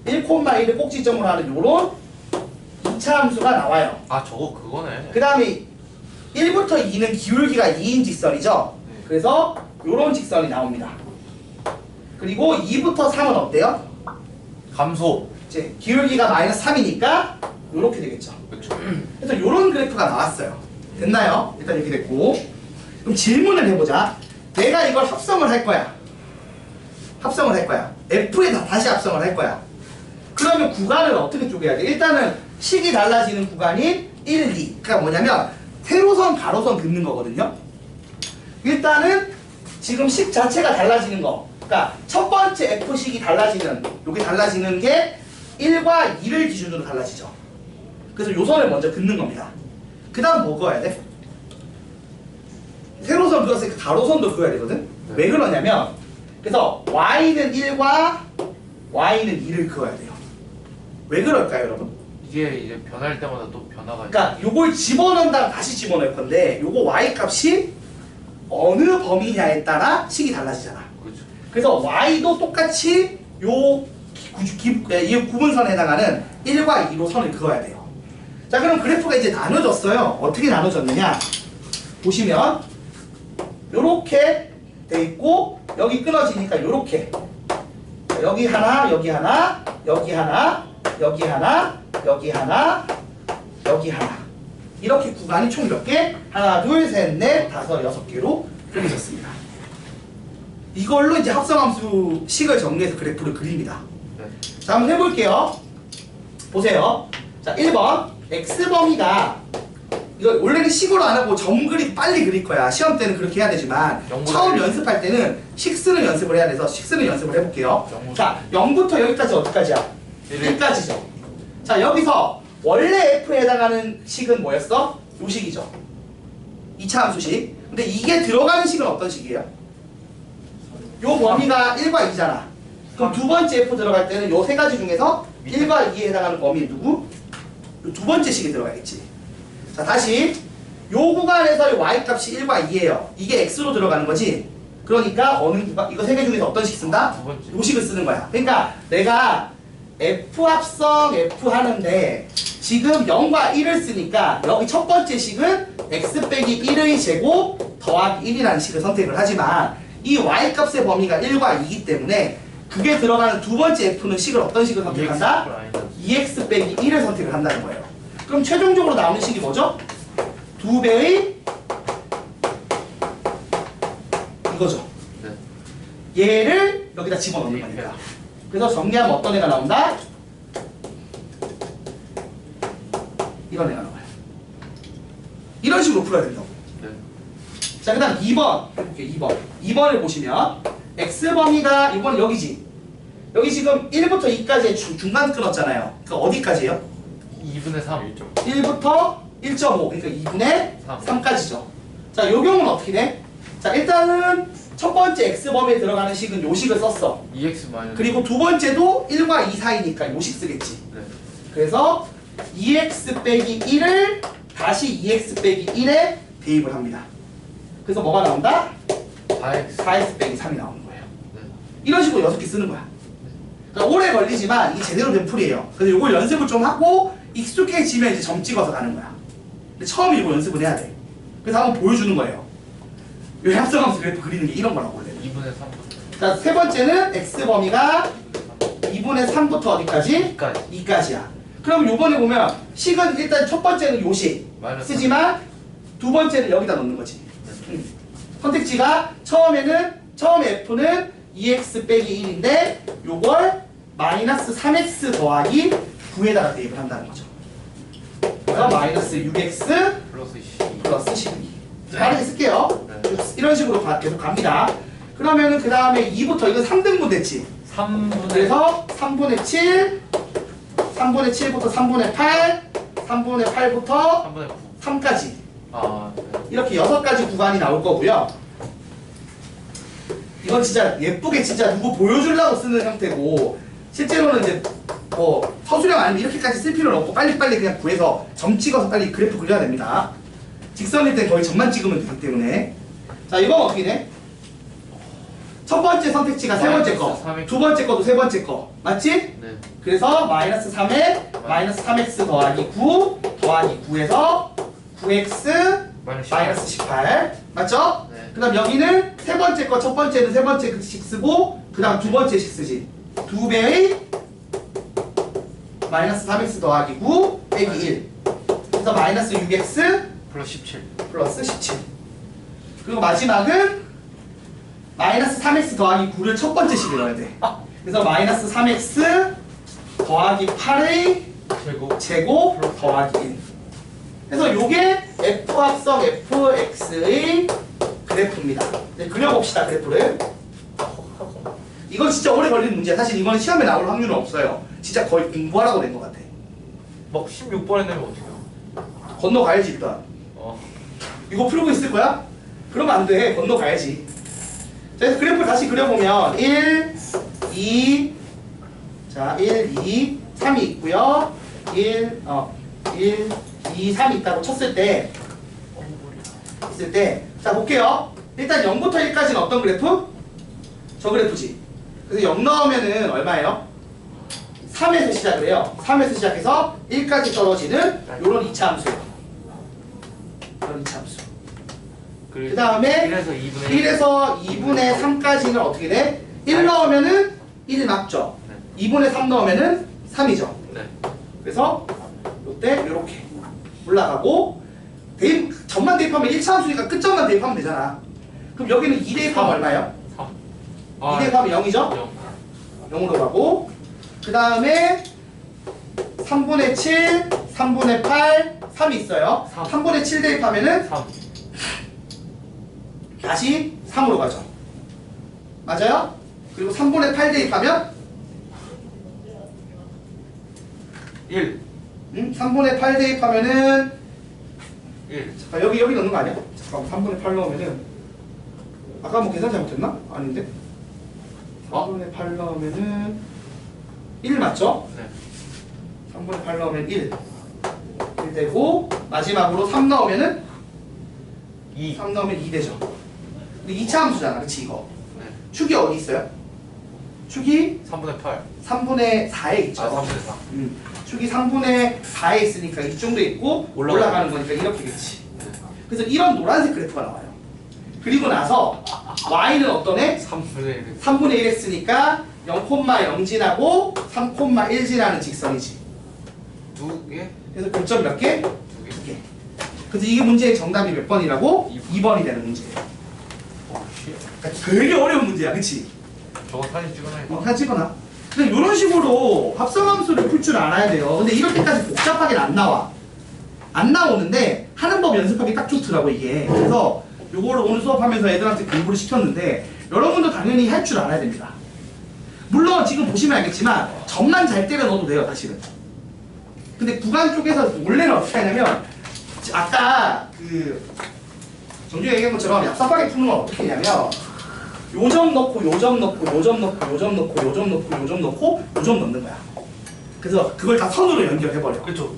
1,1을 꼭지점으로 하는 요런 2차 함수가 나와요. 아 저거 그거네. 그 다음에 1부터 2는 기울기가 2인 직선이죠. 그래서 요런 직선이 나옵니다. 그리고 2부터 3은 어때요? 감소. 이제 기울기가 마이너스 3이니까 요렇게 되겠죠. 그렇죠. 그래서 요런 그래프가 나왔어요. 됐나요? 일단 이렇게 됐고. 그럼 질문을 해보자. 내가 이걸 합성을 할 거야. F에다 다시 합성을 할 거야. 그러면 구간을 어떻게 쪼개야 돼? 일단은 식이 달라지는 구간인 1, 2. 그러니까 뭐냐면 세로선, 가로선 긋는 거거든요. 일단은 지금 식 자체가 달라지는 거. 그러니까 첫 번째 F식이 달라지는, 요게 달라지는 게 1과 2를 기준으로 달라지죠. 그래서 요 선을 먼저 긋는 겁니다. 그 다음 뭐 그어야 돼? 세로선 그었으니까 가로선도 그어야 되거든? 왜 그러냐면 그래서 y는 1과 y는 2를 그어야 돼요. 왜 그럴까요, 여러분? 이게 이제 변할 때마다 또 변화가. 그러니까 요걸 집어넣는다가 다시 집어넣을 건데 요거 y 값이 어느 범위냐에 따라 식이 달라지잖아. 그렇죠. 그래서 y도 똑같이 이 구분선에 해당하는 1과 2로 선을 그어야 돼요. 자, 그럼 그래프가 이제 나눠졌어요. 어떻게 나눠졌느냐? 보시면 요렇게 돼 있고 여기 끊어지니까 요렇게 여기 하나, 여기 하나, 여기 하나, 여기 하나, 여기 하나, 여기 하나 이렇게 구간이 총 몇 개? 하나, 둘, 셋, 넷, 다섯, 6개로 그려졌습니다. 이걸로 이제 합성함수 식을 정리해서 그래프를 그립니다. 네. 자, 한번 해볼게요. 보세요. 자, 1번 x범위가 이거 원래는 식으로 안 하고 점그리 빨리 그릴 거야. 시험 때는 그렇게 해야 되지만 처음 연습할 때는 식 쓰는 연습을 해야 돼서 식 쓰는 연습을 해볼게요. 자, 0부터 여기까지 어디까지야? 1까지죠. 자, 여기서 원래 f에 해당하는 식은 뭐였어? 요 식이죠. 2차 함수식. 근데 이게 들어가는 식은 어떤 식이에요? 요 범위가 1과 2잖아. 그럼 두 번째 f 들어갈 때는 요 세 가지 중에서 1과 2에 해당하는 범위 누구? 요 두 번째 식이 들어가겠지. 자, 다시 요 구간에서의 y 값이 1과 2예요. 이게 x로 들어가는 거지. 그러니까 어느 구간, 이거 세 개 중에서 어떤 식 쓴다? 두 번째. 요 식을 쓰는 거야. 그러니까 내가 f 합성 f 하는데 지금 0과 1을 쓰니까 여기 첫 번째 식은 x 빼기 1의 제곱 더하기 1이라는 식을 선택을 하지만 이 y 값의 범위가 1과 2이기 때문에 그게 들어가는 두 번째 f는 식을 어떤 식을 선택한다? 2x 빼기 1을 선택을 한다는 거예요. 그럼 최종적으로 나오는 식이 뭐죠? 2배의 이거죠. 네. 얘를 여기다 집어넣는 거니까. 그래서 정리하면 어떤 애가 나온다? 이런 애가 나와요. 이런 식으로 풀어야 된다고. 네. 자, 그 다음 2번. 2번을 보시면 x 범위가 이번 여기지. 여기 지금 1부터 2까지의 중간 끊었잖아요. 그러니까 어디까지예요? 2분의 3. 1부터 1.5. 그러니까 2분의 3. 3까지죠. 자, 요 경우는 어떻게 돼? 자, 일단은 첫 번째 x 범위에 들어가는 식은 요 식을 썼어. 2x 마이너스. 그리고 두 번째도 1과 2 사이니까 요 식 쓰겠지. 네. 그래서 2x 빼기 1을 다시 2x 빼기 1에 대입을 합니다. 그래서 뭐가 나온다? 4x. 4x 빼기 3이 나오는 거예요. 네. 이런 식으로 6개 쓰는 거야. 그러니까 오래 걸리지만 이게 제대로 된 풀이에요. 그래서 이걸 연습을 좀 하고 익숙해지면 이제 점 찍어서 가는 거야. 근데 처음에 이거 연습을 해야 돼. 그래서 한번 보여주는 거예요. 이 합성함수 그래프 그리는 게 이런 거라고 원래. 2분의 3. 자, 세 번째는 x 범위가 2분의 3부터 어디까지? 2까지. 2까지야. 그럼 요번에 보면 식은 일단 첫 번째는 요식 마이너스 쓰지만 두 번째는 여기다 넣는 거지. 선택지가 처음에 f는 2x 빼기 1인데 요걸 마이너스 3x 더하기 9에다가 대입을 한다는 거죠. 그래서 마이너스 6x 플러스 12. 플러스 12. 빠르게 쓸게요. 네. 이런 식으로 계속 갑니다. 그러면은 그 다음에 2부터 이건 3등분 됐지. 3분의 그래서 3분의 7, 3분의 7부터 3분의 8, 3분의 8부터 3분의 9. 3까지 아, 네. 이렇게 6가지 구간이 나올 거고요. 이건 진짜 예쁘게 진짜 누구 보여주려고 쓰는 형태고 실제로는 이제 뭐 서술형 아니면 이렇게까지 쓸 필요는 없고 빨리빨리 그냥 구해서 점 찍어서 빨리 그래프 그려야 됩니다. 직선일 때 거의 점만 찍으면 되기 때문에. 자, 이건 어떻게 돼? 첫 번째 선택지가 세 번째 거, 두 번째 거도 세 번째 거 맞지? 네. 그래서 마이너스 3에 마이너스 3x 더하기 9 더하기 9에서 9x 마이너스 18 맞죠? 네. 그 다음 여기는 세 번째 거 첫 번째는 세 번째씩 쓰고 그 다음 두 번째씩 쓰지. 두 배의 마이너스 3x 더하기 9 빼기 1 그래서 마이너스 6x 플러스 17. 플러스 17 그리고 마지막은 마이너스 3x 더하기 9를 첫 번째 식에 넣어야 돼. 그래서 마이너스 3x 더하기 8의 제곱 더하기 1 그래서 요게 f 합성 fx의 그래프입니다. 이제 그려봅시다 그래프를. 이건 진짜 오래 걸리는 문제야. 사실 이건 시험에 나올 확률은 없어요. 진짜 거의 공부하라고 된 것 같아. 막 16번에 내면 어떡해요? 건너가야지 일단. 이거 풀고 있을 거야? 그러면 안 돼. 건너가야지. 자, 그래서 그래프를 다시 그려보면 1, 2, 자 1, 2, 3이 있고요. 1, 2, 3이 있다고 쳤을 때 자 볼게요. 일단 0부터 1까지는 어떤 그래프? 저 그래프지. 그래서 0 넣으면은 얼마예요? 3에서 시작을 해요. 3에서 시작해서 1까지 떨어지는 요런 2차 함수예요. 이런 2차 함수. 그 다음에 1에서 2분의 3까지는 어떻게 돼? 1 넣으면은 1 맞죠? 네. 2분의 3 넣으면은 3이죠. 네. 그래서 이때 이렇게 올라가고 점만 대입하면 1차 함수니까 끝점만 대입하면 되잖아. 그럼 여기는 2 대입하면 얼마예요? 3. 2 대입하면 0이죠? 0. 0으로 가고 그 다음에 3분의 7, 3분의 8, 3이 있어요. 3. 3분의 7 대입하면은 3. 다시 3으로 가죠. 맞아요? 그리고 3분의 8 대입하면 1. 3분의 8 대입하면은 1. 잠깐 여기 넣는 거 아니야? 잠깐 3분의 8 넣으면은 아까 뭐 계산 잘못했나? 아닌데? 3분의 8 넣으면은 1 맞죠? 네. 3분의 8 넣으면 1 되고 마지막으로 3 넣으면은 2. 3 넣으면 2 되죠. 근데 2차 함수잖아. 그치 이거? 네. 축이 어디 있어요? 축이 3분의 8. 3분의 4에 있죠. 아, 3분의 4. 축이 3분의 4에 있으니까 이쪽도 있고 올라가는 거니까 이렇게겠지. 네. 그래서 이런 노란색 그래프가 나와요. 그리고 나서 y는 어떤 애? 3분의 1. 3분의 1 했으니까 0,0 지나고 3,1 지나는 직선이지. 2개? 그래서 교점 몇 개? 2개. 2개. 그래서 이게 문제의 정답이 몇 번이라고? 2번이 되는 문제예요. 그러니까 되게 어려운 문제야, 그치? 저거 사진 찍어놔야겠다. 다 찍어놔. 근데 이런 식으로 합성함수를 풀 줄 알아야 돼요. 근데 이럴 때까지 복잡하게는 안 나와. 안 나오는데 하는 법 연습하기 딱 좋더라고 이게. 그래서 요거를 오늘 수업하면서 애들한테 공부를 시켰는데 여러분도 당연히 할 줄 알아야 됩니다. 물론 지금 보시면 알겠지만 점만 잘 때려 넣어도 돼요, 사실은. 근데 구간 쪽에서 원래는 어떻게 하냐면 아까 그 정규 얘기한 것처럼 얍삽하게 푸는 건 어떻게 하냐면 요 점 넣고 요 점 넣고 요 점 넣고 요 점 넣고 요 점 넣고 요 점 넣고 요 점 넣는 거야. 그래서 그걸 다 선으로 연결해버려. 그렇죠.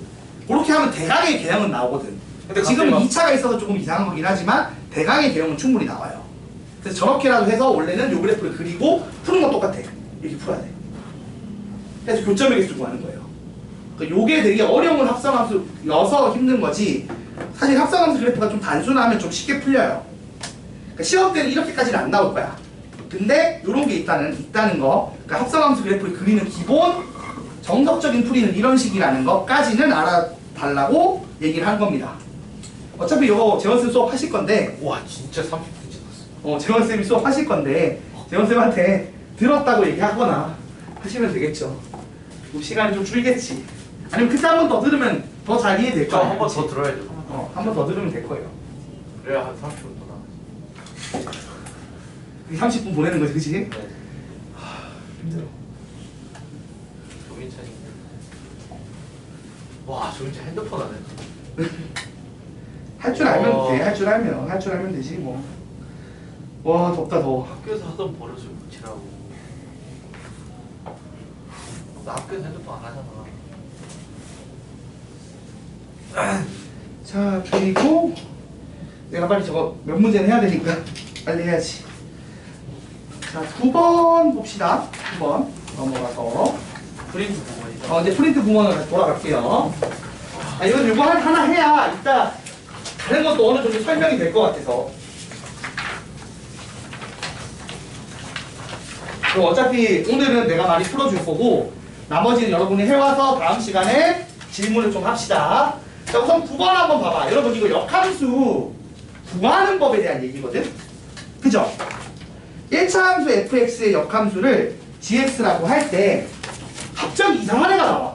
그렇게 하면 대강의 개형은 나오거든. 근데 지금 갑자기 2차가 있어서 조금 이상한 거긴 하지만 대강의 개형은 충분히 나와요. 그래서 저렇게라도 해서 원래는 요 그래프를 그리고 푸는 건 똑같아. 이렇게 풀어야 돼. 그래서 교점의 개수 구하는 거예요. 그러니까 요게 되게 어려운 합성함수여서 힘든 거지 사실 합성함수 그래프가 좀 단순하면 좀 쉽게 풀려요. 그러니까 시험 때는 이렇게까지는 안 나올 거야. 근데 요런 게 있다는 거 그러니까 합성함수 그래프를 그리는 기본 정석적인 풀이는 이런 식이라는 것까지는 알아달라고 얘기를 한 겁니다. 어차피 이거 재원쌤 수업 하실 건데 와 진짜 30분 지났어. 재원쌤이 수업 하실 건데 재원쌤한테 들었다고 얘기하거나 하시면 되겠죠. 그리고 시간이 좀 줄겠지. 아니면 그때 한 번 더 들으면 더 잘 이해될 저 거야. 한 번 더 들어야죠. 한 번 더 들으면 될 거예요. 그래야 한 30분 더 나가지. 30분 보내는 거지, 그치? 네. 힘들어. 조민찬이. 와 조민찬 핸드폰 안 해. 할 줄 알면 돼. 할 줄 알면 되지 뭐. 와 덥다 더워. 학교에서 하던 버릇을 고치라고. 나 학교에서 핸드폰 안 하잖아. 자 그리고 내가 빨리 저거 몇 문제는 해야 되니까 빨리 해야지. 자 9번 봅시다. 9번 넘어가서 프린트 부분이죠. 이제 프린트 부분으로 다시 돌아갈게요. 이거 하나 해야 이따 다른 것도 어느 정도 설명이 될 것 같아서. 그럼 어차피 오늘은 내가 많이 풀어줄 거고 나머지는 여러분이 해와서 다음 시간에 질문을 좀 합시다. 자 우선 9번 한번 봐봐. 여러분 이거 역함수 구하는 법에 대한 얘기거든. 그죠? 1차 함수 fx의 역함수를 gx라고 할 때 갑자기 이상한 애가 나와.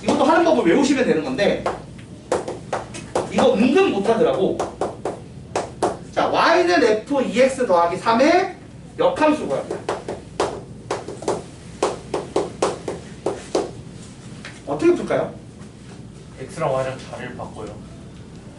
이것도 하는 법을 외우시면 되는 건데 이거 은근 못하더라고. 자 y는 f 2x 더하기 3의 역함수 구합니다. 어떻게 풀까요? X랑 Y랑 자리를 바꿔요.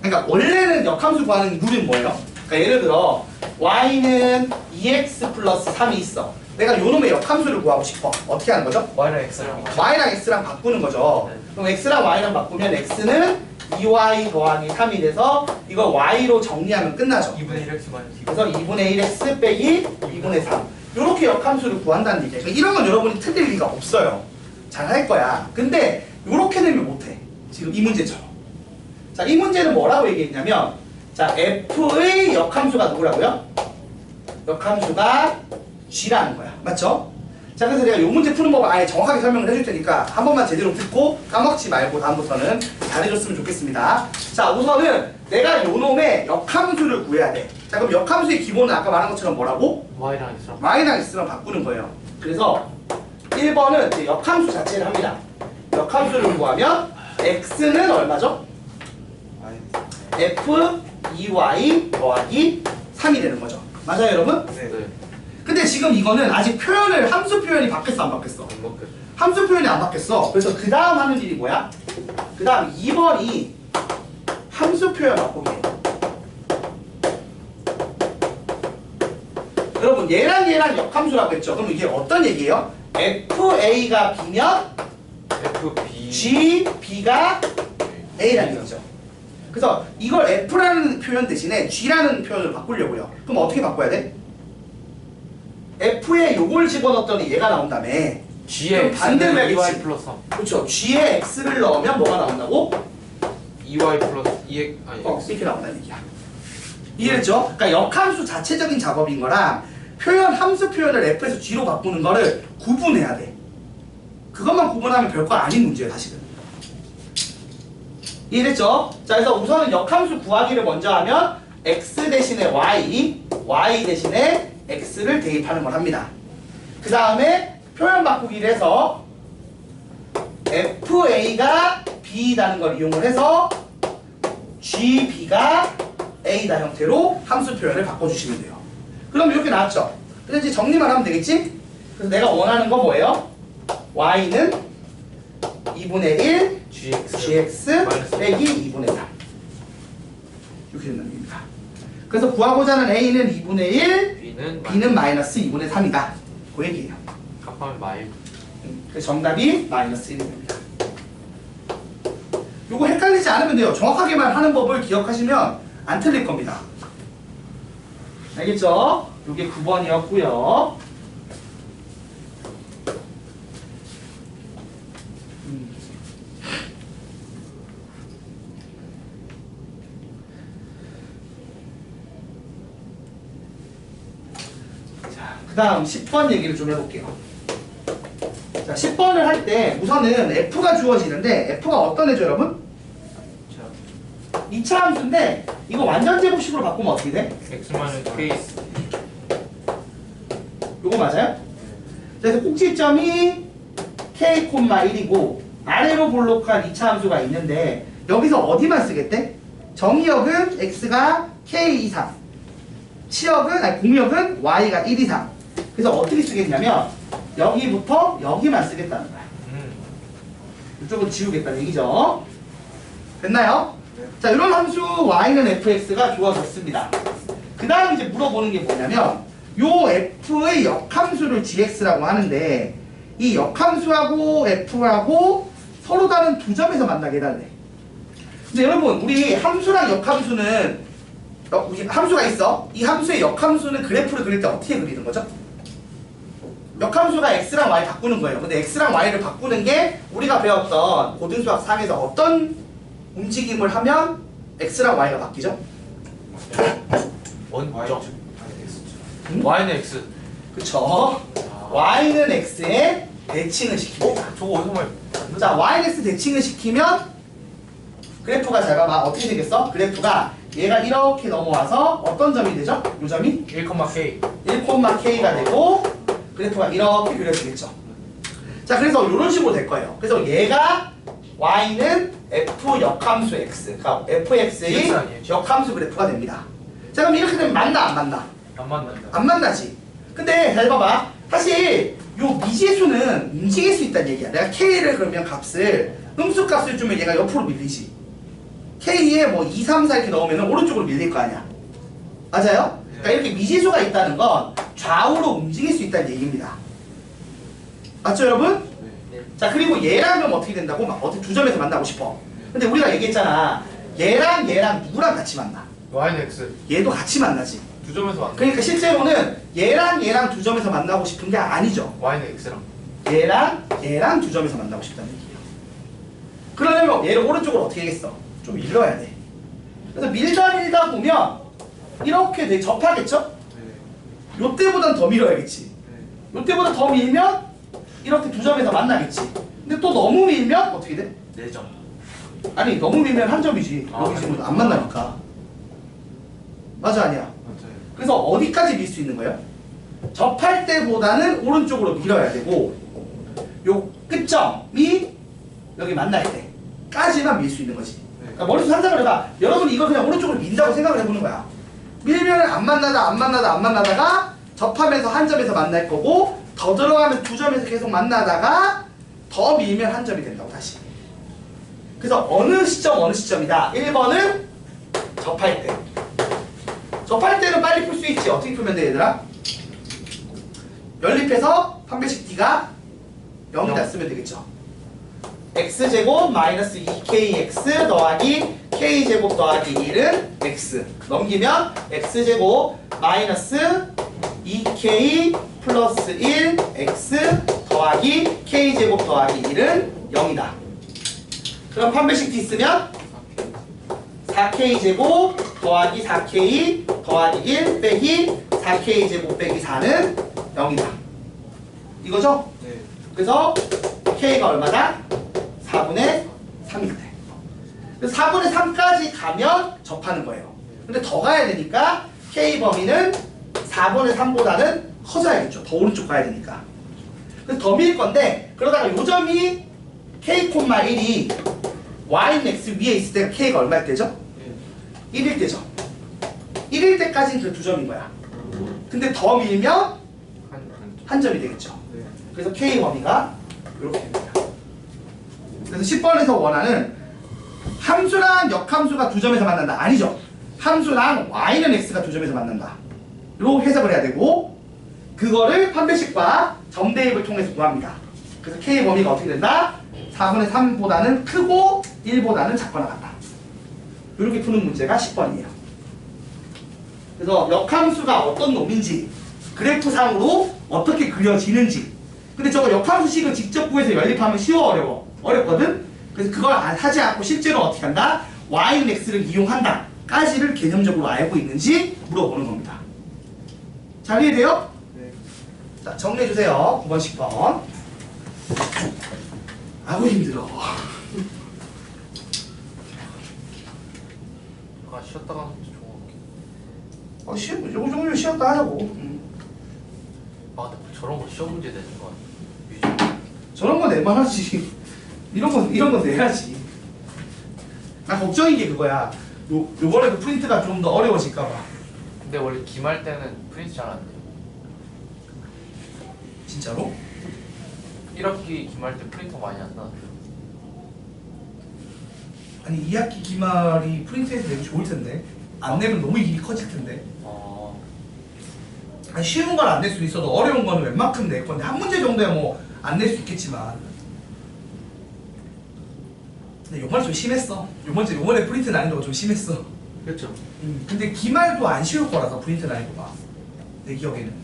그러니까 원래는 역함수 구하는 룰은 뭐예요? 그러니까 예를 들어 y는 2x 플러스 3이 있어. 내가 요놈의 역함수를 구하고 싶어. 어떻게 하는 거죠? Y랑 X랑 y랑 x랑 바꾸는 거죠. 네. 그럼 x랑 y랑 바꾸면 x는 2y 더하기 3이 돼서 이걸 y로 정리하면 끝나죠. 2분의 1X 마이너스 2. 그래서 2분의 1x 빼기 2분의 3 이렇게 역함수를 구한다는 얘기예요. 그러니까 이런 건 여러분이 틀릴 리가 없어요. 잘 할 거야. 근데 이렇게 되면 못해. 지금 이 문제처럼. 자, 이 문제는 뭐라고 얘기했냐면 자, f의 역함수가 누구라고요? 역함수가 g라는 거야. 맞죠? 자, 그래서 내가 이 문제 푸는 법을 아예 정확하게 설명을 해줄 테니까 한 번만 제대로 듣고 까먹지 말고 다음부터는 잘해줬으면 좋겠습니다. 자, 우선은 내가 요 놈의 역함수를 구해야 돼. 자, 그럼 역함수의 기본은 아까 말한 것처럼 뭐라고? Y랑 X랑 y랑 x랑 바꾸는 거예요. 그래서 1번은 이제 역함수 자체를 합니다. 역함수를 구하면 x는 얼마죠? f 2y 더하기 3이 되는 거죠. 맞아요, 여러분? 네. 근데 지금 이거는 아직 표현을 함수 표현이 바뀌었어 안 바뀌었어? 안 먹겠어. 함수 표현이 안 바뀌었어. 그래서 그 다음 하는 일이 뭐야? 그 다음 2번이 함수 표현 바꾸기예요. 여러분 얘랑 역함수라고 했죠? 그럼 이게 어떤 얘기예요? FA가 B면 FB G, B가 A라는 얘기죠. 그래서 이걸 F라는 표현 대신에 G라는 표현을 바꾸려고요. 그럼 어떻게 바꿔야 돼? F에 요걸 집어넣었더니 얘가 나온다며. G에 그럼 반대로 X는 2Y 해야겠지. 플러스 3. 그렇죠. G에 X를 넣으면 뭐가 나온다고? 2Y 플러스 2X 아니 X. 이렇게 나온다는 얘기야. 이해했죠? 그러니까 역함수 자체적인 작업인 거랑 표현, 함수 표현을 F에서 G로 바꾸는 거를 구분해야 돼. 그것만 구분하면 별거 아닌 문제예요, 사실은. 이해됐죠? 자, 그래서 우선은 역함수 구하기를 먼저 하면 X 대신에 Y 대신에 X를 대입하는 걸 합니다. 그 다음에 표현 바꾸기를 해서 FA가 B라는 걸 이용을 해서 GB가 A다 형태로 함수 표현을 바꿔주시면 돼요. 그럼 이렇게 나왔죠? 그래서 이제 정리만 하면 되겠지? 그래서 내가 원하는 거 뭐예요? y는 2분의 1 gx 빼기 2분의 3 이렇게 된다는 얘기입니다. 그래서 구하고자 하는 a는 2분의 1 b는 마이너스 2분의 3이다 그 얘기예요. 값하면 마일. 그래서 정답이 마이너스 1이 됩니다. 요거 헷갈리지 않으면 돼요. 정확하게만 하는 법을 기억하시면 안 틀릴 겁니다. 알겠죠? 요게 9번이었고요. 자, 그 다음 10번 얘기를 좀 해볼게요. 자, 10번을 할 때 우선은 F가 주어지는데 F가 어떤 애죠, 여러분? 2차 함수인데 이거 완전 제곱식으로 바꾸면 어떻게 돼? x만은 k. 요거 맞아요? 그래서 꼭지점이 k, 1이고 아래로 볼록한 2차 함수가 있는데 여기서 어디만 쓰겠대? 정의역은 x가 k 이상, 공역은 y가 1 이상. 그래서 어떻게 쓰겠냐면 여기부터 여기만 쓰겠다는 거야. 이쪽은 지우겠다는 얘기죠. 됐나요? 자, 이런 함수 y는 fx가 주어졌습니다. 그 다음 이제 물어보는 게 뭐냐면 요 f의 역함수를 gx라고 하는데 이 역함수하고 f하고 서로 다른 두 점에서 만나게 해달래. 근데 여러분 우리 함수랑 역함수는 함수가 있어. 이 함수의 역함수는 그래프를 그릴 때 어떻게 그리는 거죠? 역함수가 x랑 y 바꾸는 거예요. 근데 x랑 y를 바꾸는 게 우리가 배웠던 고등수학 3에서 어떤 움직임을 하면 x랑 y가 바뀌죠? 원점. 응? y는 x. 그쵸? y는 x에 대칭을 시킵니다. 저거 어디서 많이 자, y는 x 대칭을 시키면 그래프가 잘 봐봐. 어떻게 되겠어? 그래프가 얘가 이렇게 넘어와서 어떤 점이 되죠? 이 점이 1,k. 1,k가 되고 그래프가 이렇게 그려지겠죠. 자, 그래서 이런 식으로 될 거예요. 그래서 얘가 y는 f 역함수 x, 그러니까 fx의 x 아니에요? 역함수 그래프가 됩니다. 자, 그럼 이렇게 되면 맞나 안 맞나? 안 만난다. 안 만나지. 근데 잘 봐봐. 사실 요 미지수는 움직일 수 있다는 얘기야. 내가 k를 그러면 값을 음수값을 주면 얘가 옆으로 밀리지. k에 뭐 2, 3, 4 이렇게 넣으면 오른쪽으로 밀릴 거 아니야. 맞아요? 그러니까 이렇게 미지수가 있다는 건 좌우로 움직일 수 있다는 얘기입니다. 맞죠, 여러분? 네. 자, 그리고 얘랑 그럼 어떻게 된다고? 막 어떻게 두 점에서 만나고 싶어. 근데 우리가 얘기했잖아. 얘랑 누구랑 같이 만나? y는 x. 얘도 같이 만나지. 두 점에서 만나. 그러니까 실제로는 얘랑 두 점에서 만나고 싶은 게 아니죠. y는 x랑. 얘랑 두 점에서 만나고 싶다는 얘기예요. 그러려면 얘를 오른쪽으로 어떻게 하겠어? 좀 밀어야 돼. 그래서 밀다 보면 이렇게 접하겠죠? 요때보단 더 밀어야겠지. 요때보다 더 밀면 이렇게 두 점에서 만나겠지. 근데 또 너무 밀면 어떻게 돼? 4점. 아니, 너무 밀면 한 점이지. 아, 여기 지금 안 만나니까. 맞아, 아니야? 맞아요. 그래서 어디까지 밀 수 있는 거예요? 접할 때보다는 오른쪽으로 밀어야 되고 요 끝점이 여기 만날 때까지만 밀 수 있는 거지. 그러니까 머릿속 상상을 해봐. 여러분 이거 그냥 오른쪽으로 민다고 생각을 해보는 거야. 밀면 안 만나다가 접하면서 한 점에서 만날 거고 더 들어가면 두 점에서 계속 만나다가 더 밀면 한 점이 된다고 다시. 그래서 어느 시점이다. 1번은 접할 때. 접할 때는 빨리 풀 수 있지. 어떻게 풀면 돼, 얘들아? 연립해서 판별식 D가 0이다 쓰면 되겠죠. x제곱 마이너스 2kx 더하기 k제곱 더하기 1은 x. 넘기면 x제곱 마이너스 2k 플러스 1 x 더하기 k제곱 더하기 1은 0이다. 그럼 판별식 D 쓰면 4k제곱 더하기 4k 더하기 1 빼기 4k제곱 빼기 4는 0이다. 이거죠? 네. 그래서 k가 얼마다? 4분의 3일 때. 그래서 4분의 3까지 가면 접하는 거예요. 근데 더 가야 되니까 k 범위는 4분의 3보다는 커져야겠죠. 더 오른쪽 가야 되니까. 그래서 더 밀 건데 그러다가 요점이 k, 1이 y는 x 위에 있을 때가 k가 얼마일 때죠? 1일 때죠. 1일 때까지는 그 2점인 거야. 근데 더 밀면 한 점이 되겠죠. 네. 그래서 K 범위가 이렇게 됩니다. 그래서 10번에서 원하는 함수랑 역함수가 2점에서 만난다. 아니죠. 함수랑 y는 x가 2점에서 만난다. 이렇게 해석을 해야 되고 그거를 판별식과 점대입을 통해서 구합니다. 그래서 K 범위가 어떻게 된다? 4분의 3보다는 크고 1보다는 작거나 같다. 이렇게 푸는 문제가 10번이에요. 그래서 역함수가 어떤 놈인지 그래프상으로 어떻게 그려지는지 근데 저거 역함수식을 직접 구해서 연립하면 쉬워 어려워? 어렵거든? 그래서 그걸 하지 않고 실제로 어떻게 한다? y는 x를 이용한다 까지를 개념적으로 알고 있는지 물어보는 겁니다. 잘 이해돼요? 네. 자 정리해주세요. 9번 10번 아우 힘들어. 아 쉬었다가 하는 것도 좋은 거. 요거 정도면 쉬었다 하자고. 아 근데 저런 거 시험 문제 내는 거 아니야? 저런 거 내만 하지. 이런 건 내야지. 나 걱정인 게 그거야. 요번에 그 프린트가 좀 더 어려워질까봐. 근데 원래 기말 때는 프린트 잘 안 돼요. 진짜로? 1학기 기말 때 프린터 많이 안 나와요. 아니 2학기 기말이 프린트해서 내면 좋을 텐데. 안 내면 너무 일이 커질 텐데. 아니 쉬운 건 안 낼 수 있어도 어려운 거는 웬만큼 낼 건데 한 문제 정도야 뭐 안 낼 수 있겠지만. 근데 요번에 좀 심했어. 요번에 프린트 난이도가 좀 심했어. 그렇죠. 근데 기말도 안 쉬울 거라서 프린트 난이도가 내 기억에는.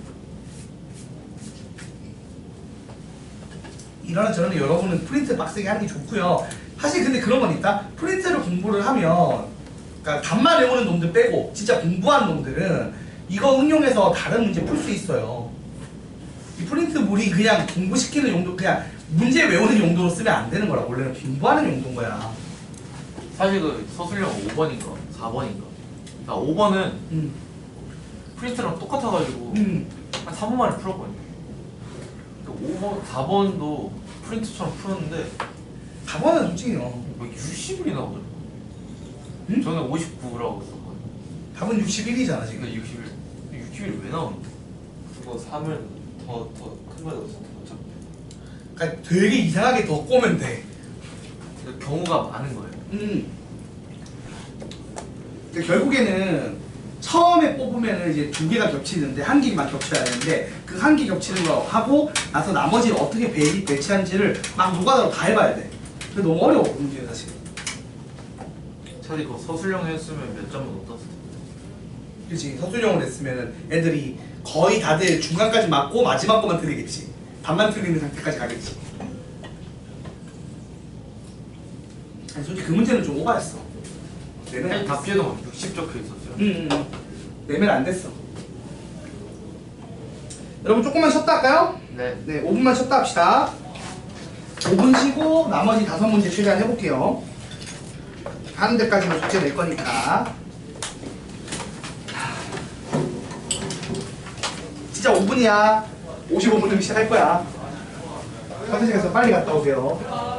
이러나 저러나 여러분은 프린트 빡세게 하는 게 좋고요. 사실 근데 그런 건 있다. 프린트를 공부를 하면 그러니까 답만 외우는 놈들 빼고 진짜 공부하는 놈들은 이거 응용해서 다른 문제 풀 수 있어요. 이 프린트물이 그냥 공부시키는 용도 그냥 문제 외우는 용도로 쓰면 안 되는 거라. 원래는 공부하는 용도인 거야. 사실 그 서술형 5번인가 4번인가. 나 5번은 프린트랑 똑같아가지고 한 3분 만에 풀었거든요. 근데 5번, 4번도 프린트처럼 풀었는데 4번은 솔직히 뭐 60일이 나오더라고. 응? 저는 59라고 썼거든요. 답은 61이잖아 지금. 근데 60일 왜 나오는 거야? 그거 3을 더큰 거에 넣었어. 어차피. 그러니까 되게 이상하게 더 꼬면 돼. 근데 경우가 많은 거예요. 근데 결국에는 처음에 뽑으면 이제 2개가 겹치는데 한 개만 겹쳐야 되는데 그 한 개 겹치는 거 하고 나서 나머지를 어떻게 배치한지를 막 노가다로 다 해봐야 돼. 그게 너무 어려워 문제는 사실. 차라리 그거 서술형 했으면 몇 점은 못 땄을 텐데. 그렇지. 서술형을 냈으면 애들이 거의 다들 중간까지 맞고 마지막 거만 틀리겠지. 답만 틀리는 상태까지 가겠지. 아니 솔직히 그 문제는 좀 오버했어. 내면 아니 답지에도 막 60 적혀 있었어요. 내면 안 됐어. 여러분 조금만 쉬었다 할까요? 네. 네, 5분만 쉬었다 합시다. 5분 쉬고 나머지 5문제 최대한 해볼게요. 하는 데까지만 숙제 낼 거니까. 진짜 5분이야. 55분이면 시작할 거야. 화장실 가서 빨리 갔다 오세요.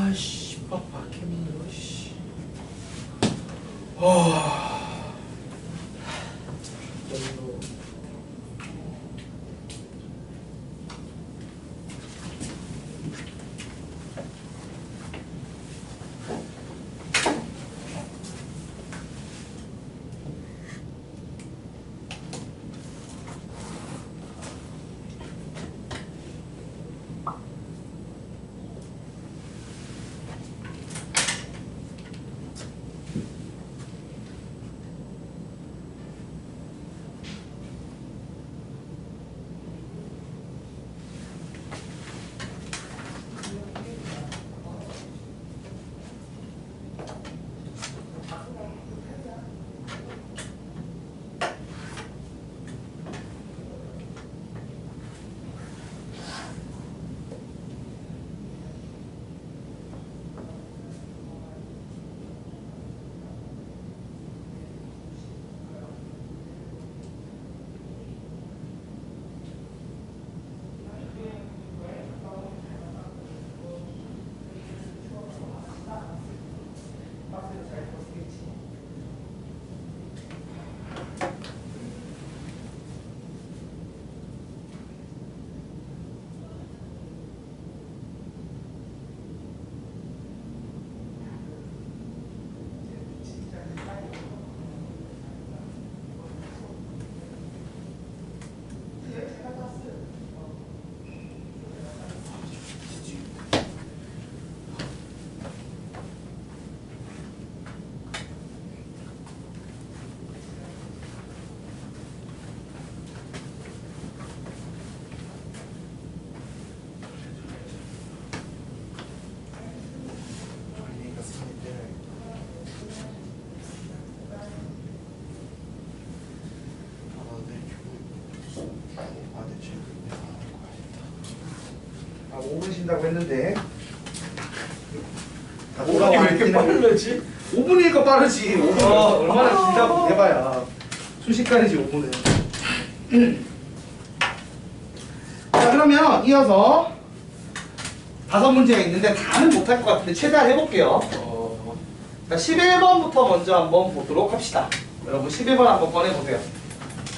아씨 빠빠 케미 씨. 아, 5분 쉰다고 했는데. 다 5분이 왜 이렇게 빠르지? 5분이니까 빠르지. 5분 얼마나 긴다고 해봐야 순식간이지 5분은. 자, 그러면 이어서 5문제가 있는데 다는 못할 것 같은데 최대한 해볼게요. 자, 11번부터 먼저 한번 보도록 합시다. 여러분 11번 한번 꺼내보세요.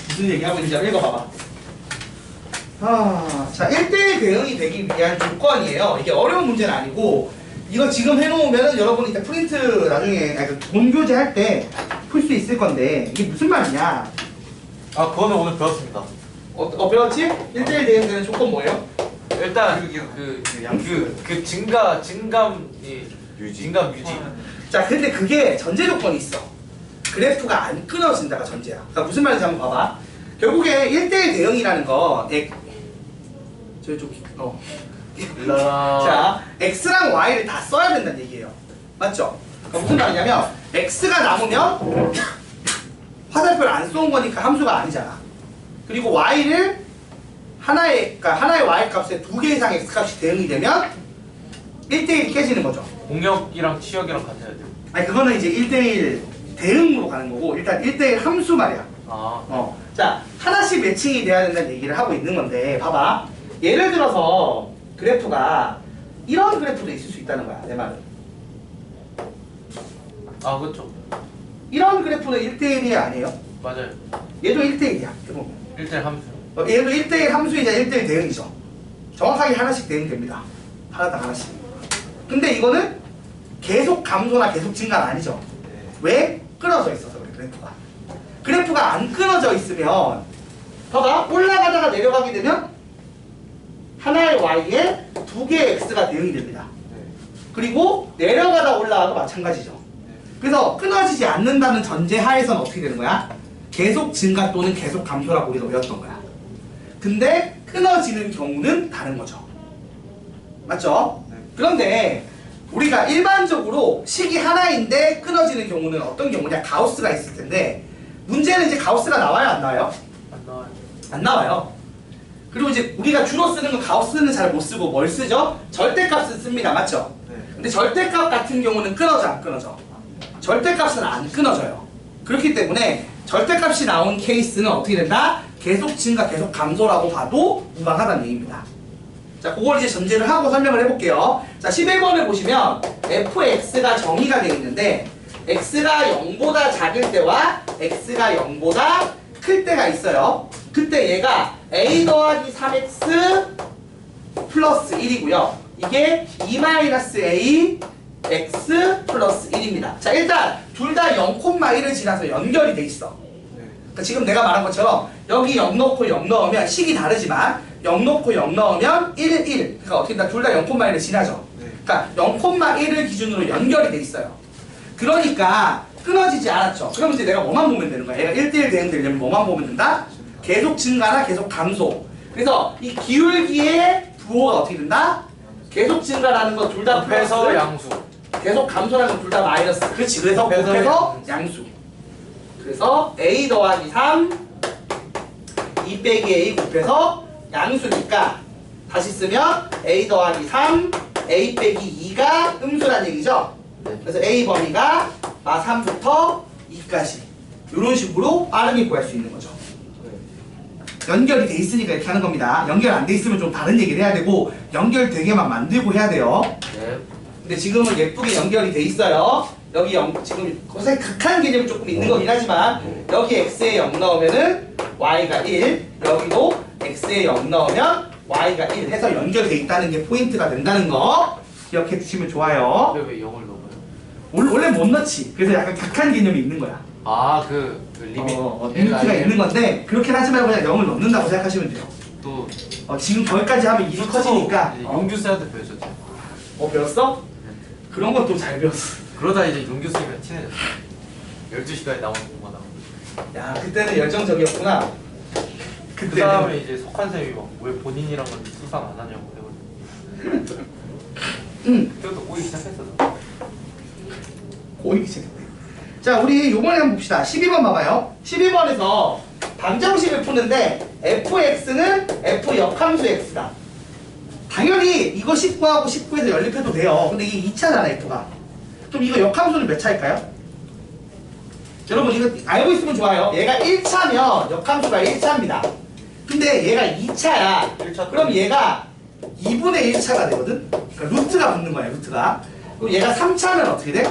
무슨 얘기하고 있는지 한번 읽어봐봐. 자, 1대1 대응이 되기 위한 조건이에요. 이게 어려운 문제는 아니고 이거 지금 해놓으면은 여러분이 이제 프린트 나중에 본교재 할 때 풀 수 있을 건데 이게 무슨 말이냐? 아 그거는 오늘 배웠습니다. 배웠지? 1대1 대응 되는 조건 뭐예요? 일단 그 증감이 증감 유지. 자, 근데 그게 전제 조건이 있어. 그래프가 안 끊어진다가 전제야. 그러니까 무슨 말인지 한번 봐봐. 결국에 1대1 대응이라는 건 자, x랑 y를 다 써야 된다는 얘기예요. 맞죠? 그러니까 무슨 말이냐면 x가 남으면 화살표를 안 쏜 거니까 함수가 아니잖아. 그리고 y를 하나의 y 값에 2개 이상 x 값이 대응이 되면 1대1이 깨지는 거죠. 공역이랑 치역이랑 같아야 돼요. 아니, 그거는 이제 1대1 대응으로 가는 거고 일단 1대1 함수 말이야. 자, 하나씩 매칭이 돼야 된다는 얘기를 하고 있는 건데 봐봐. 예를 들어서 그래프가 이런 그래프도 있을 수 있다는 거야, 내 말은. 아 그렇죠. 이런 그래프는 1대1이 아니에요? 맞아요. 얘도 1대1이야. 1대1 함수. 얘도 1대1 함수이자 1대1 대응이죠. 정확하게 하나씩 대응됩니다. 하나당 하나씩. 근데 이거는 계속 감소나 계속 증가는 아니죠. 왜? 끊어져 있어서 그래, 그래프가. 그래프가 안 끊어져 있으면 봐봐, 올라가다가 내려가게 되면 하나의 y에 2개의 x가 대응이 됩니다. 그리고 내려가다 올라가도 마찬가지죠. 그래서 끊어지지 않는다는 전제 하에서는 어떻게 되는 거야? 계속 증가 또는 계속 감소라고 우리가 외웠던 거야. 근데 끊어지는 경우는 다른 거죠. 맞죠? 그런데 우리가 일반적으로 식이 하나인데 끊어지는 경우는 어떤 경우냐? 가우스가 있을 텐데 문제는 이제 가우스가 나와요, 안 나와요? 안 나와요. 안 나와요. 그리고 이제 우리가 주로 쓰는 건 가우스는 잘 못 쓰고 뭘 쓰죠? 절대값을 씁니다. 맞죠? 근데 절대값 같은 경우는 끊어져, 안 끊어져? 절대값은 안 끊어져요. 그렇기 때문에 절대값이 나온 케이스는 어떻게 된다? 계속 증가, 계속 감소라고 봐도 무방하다는 얘기입니다. 자, 그걸 이제 전제를 하고 설명을 해볼게요. 자, 11번을 보시면 fx가 정의가 되어 있는데 x가 0보다 작을 때와 x가 0보다 클 때가 있어요. 그때 얘가 a 더하기 3x 플러스 1이고요. 이게 2-a x 플러스 1입니다. 자, 일단 둘 다 0,1을 지나서 연결이 돼 있어. 그러니까 지금 내가 말한 것처럼 여기 0 넣고 0 넣으면 식이 다르지만 0 넣고 0 넣으면 1, 1. 그러니까 어떻게 둘 다 0,1을 지나죠. 그러니까 0,1을 기준으로 연결이 돼 있어요. 그러니까 끊어지지 않았죠. 그럼 이제 내가 뭐만 보면 되는 거야? 얘가 1대1 대응되려면 뭐만 보면 된다? 계속 증가나 계속 감소. 그래서 이 기울기의 부호가 어떻게 된다? 계속 증가라는 거 둘 다 곱해서 플러스, 양수. 계속 감소라는 거 둘 다 마이너스. 그렇지. 그래서 곱해서 양수. 그래서 a 더하기 3 2 빼기 a 곱해서 양수니까 다시 쓰면 a 더하기 3 a 빼기 2가 음수란 얘기죠. 그래서 a 범위가 3부터 2까지 이런 식으로 빠르게 구할 수 있는 거죠. 연결이 돼 있으니까 이렇게 하는 겁니다. 연결 안 돼 있으면 좀 다른 얘기를 해야 되고 연결되게만 만들고 해야 돼요. 네. 근데 지금은 예쁘게 연결이 돼 있어요. 여기 지금 거기서 극한 개념이 조금 있는 거긴 하지만 여기 x에 0 넣으면은 y가 1, 여기도 x에 0 넣으면 y가 1 해서 연결돼 있다는 게 포인트가 된다는 거 기억해 주시면 좋아요. 왜 0을 넣어요? 원래 못 넣지. 그래서 약간 극한 개념이 있는 거야. 아, 그 리미트. 리미트가 있는 건데 그렇게 하지 말고 그냥 0을 넣는다고 생각하시면 돼요. 또 지금 거기까지 하면 일이 커지니까. 용규 쌤한테 배우셨죠? 배웠어? 그런 것도 잘 배웠어. 그러다 이제 용규 쌤이랑 친해졌어. 12시간에 나오는 공부하다가. 야, 그때는 열정적이었구나. 그 다음에 이제 석환 쌤이 막 왜 본인이랑은 수상 안 하냐고 해가지고. 그때부터 꼬이기 시작했어. 고이기 시작했네. 자, 우리 요번에 한번 봅시다. 12번 봐봐요. 12번에서 방정식을 푸는데 fx는 f 역함수 x다. 당연히 이거 19하고 19에서 연립해도 돼요. 근데 이게 2차잖아, f가. 그럼 이거 역함수는 몇 차일까요? 여러분 이거 알고 있으면 좋아요. 얘가 1차면 역함수가 1차입니다. 근데 얘가 2차야. 1차 그럼 얘가 2분의 1차가 되거든? 그러니까 루트가 붙는 거야, 루트가. 그럼 얘가 3차면 어떻게 돼?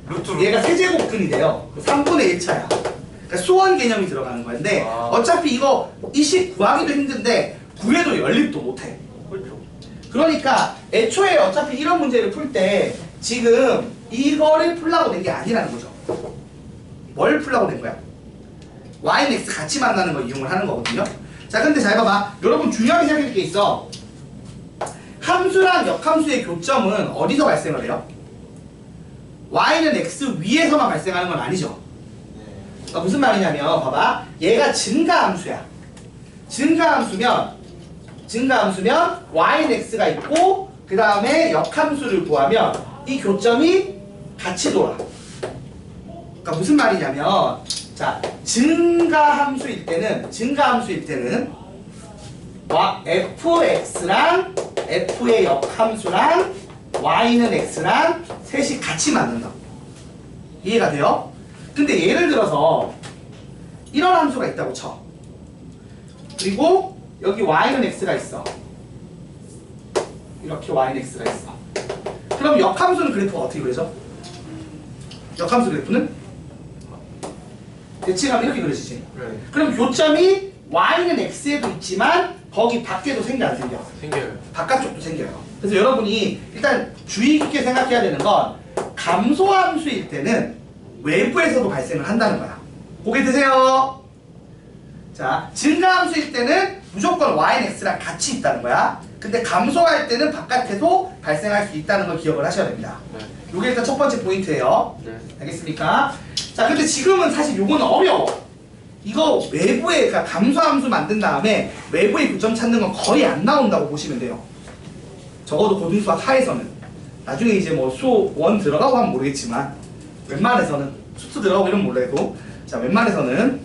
루트로. 얘가 세제곱근이 돼요. 3분의 1차야. 그러니까 수원 개념이 들어가는 건데 어차피 이거 이식 구하기도 힘든데 구해도 연립도 못해. 그렇죠. 그러니까 애초에 어차피 이런 문제를 풀 때 지금 이거를 풀라고 낸 게 아니라는 거죠. 뭘 풀라고 낸 거야? y는 x 같이 만나는 거 이용을 하는 거거든요. 자, 근데 잘 봐봐. 여러분 중요하게 생각할 게 있어. 함수랑 역함수의 교점은 어디서 발생을 해요? y는 x 위에서만 발생하는 건 아니죠. 그러니까 무슨 말이냐면 봐봐. 얘가 증가함수야. 증가함수면 y는 x가 있고 그 다음에 역함수를 구하면 이 교점이 같이 돌아. 그러니까 무슨 말이냐면 자, 증가함수일 때는 fx랑 f의 역함수랑 y는 x랑 셋이 같이 만든다고. 이해가 돼요? 근데 예를 들어서 이런 함수가 있다고 쳐. 그리고 여기 y는 x가 있어. 이렇게 y는 x가 있어. 그럼 역함수는 그래프가 어떻게 그려져? 역함수 그래프는 대칭하면 이렇게 그려지지. 네. 그럼 교점이 y는 x에도 있지만 거기 밖에도 생겨 안 생겨? 생겨요. 바깥쪽도 생겨요. 그래서 여러분이 일단 주의 깊게 생각해야 되는 건 감소함수일 때는 외부에서도 발생을 한다는 거야. 고개 드세요. 자, 증가함수일 때는 무조건 y는 x랑 같이 있다는 거야. 근데 감소할 때는 바깥에도 발생할 수 있다는 걸 기억을 하셔야 됩니다. 네. 이게 일단 첫 번째 포인트예요. 네. 알겠습니까? 자, 근데 지금은 사실 요거는 어려워. 이거 외부에, 그러니까 감소함수 만든 다음에 외부의 교점 찾는 건 거의 안 나온다고 보시면 돼요. 적어도 고등수학 하에서는. 나중에 이제 뭐 수 원 들어가고 하면 모르겠지만 웬만해서는 수투 들어가고 이러면 몰라도 자, 웬만해서는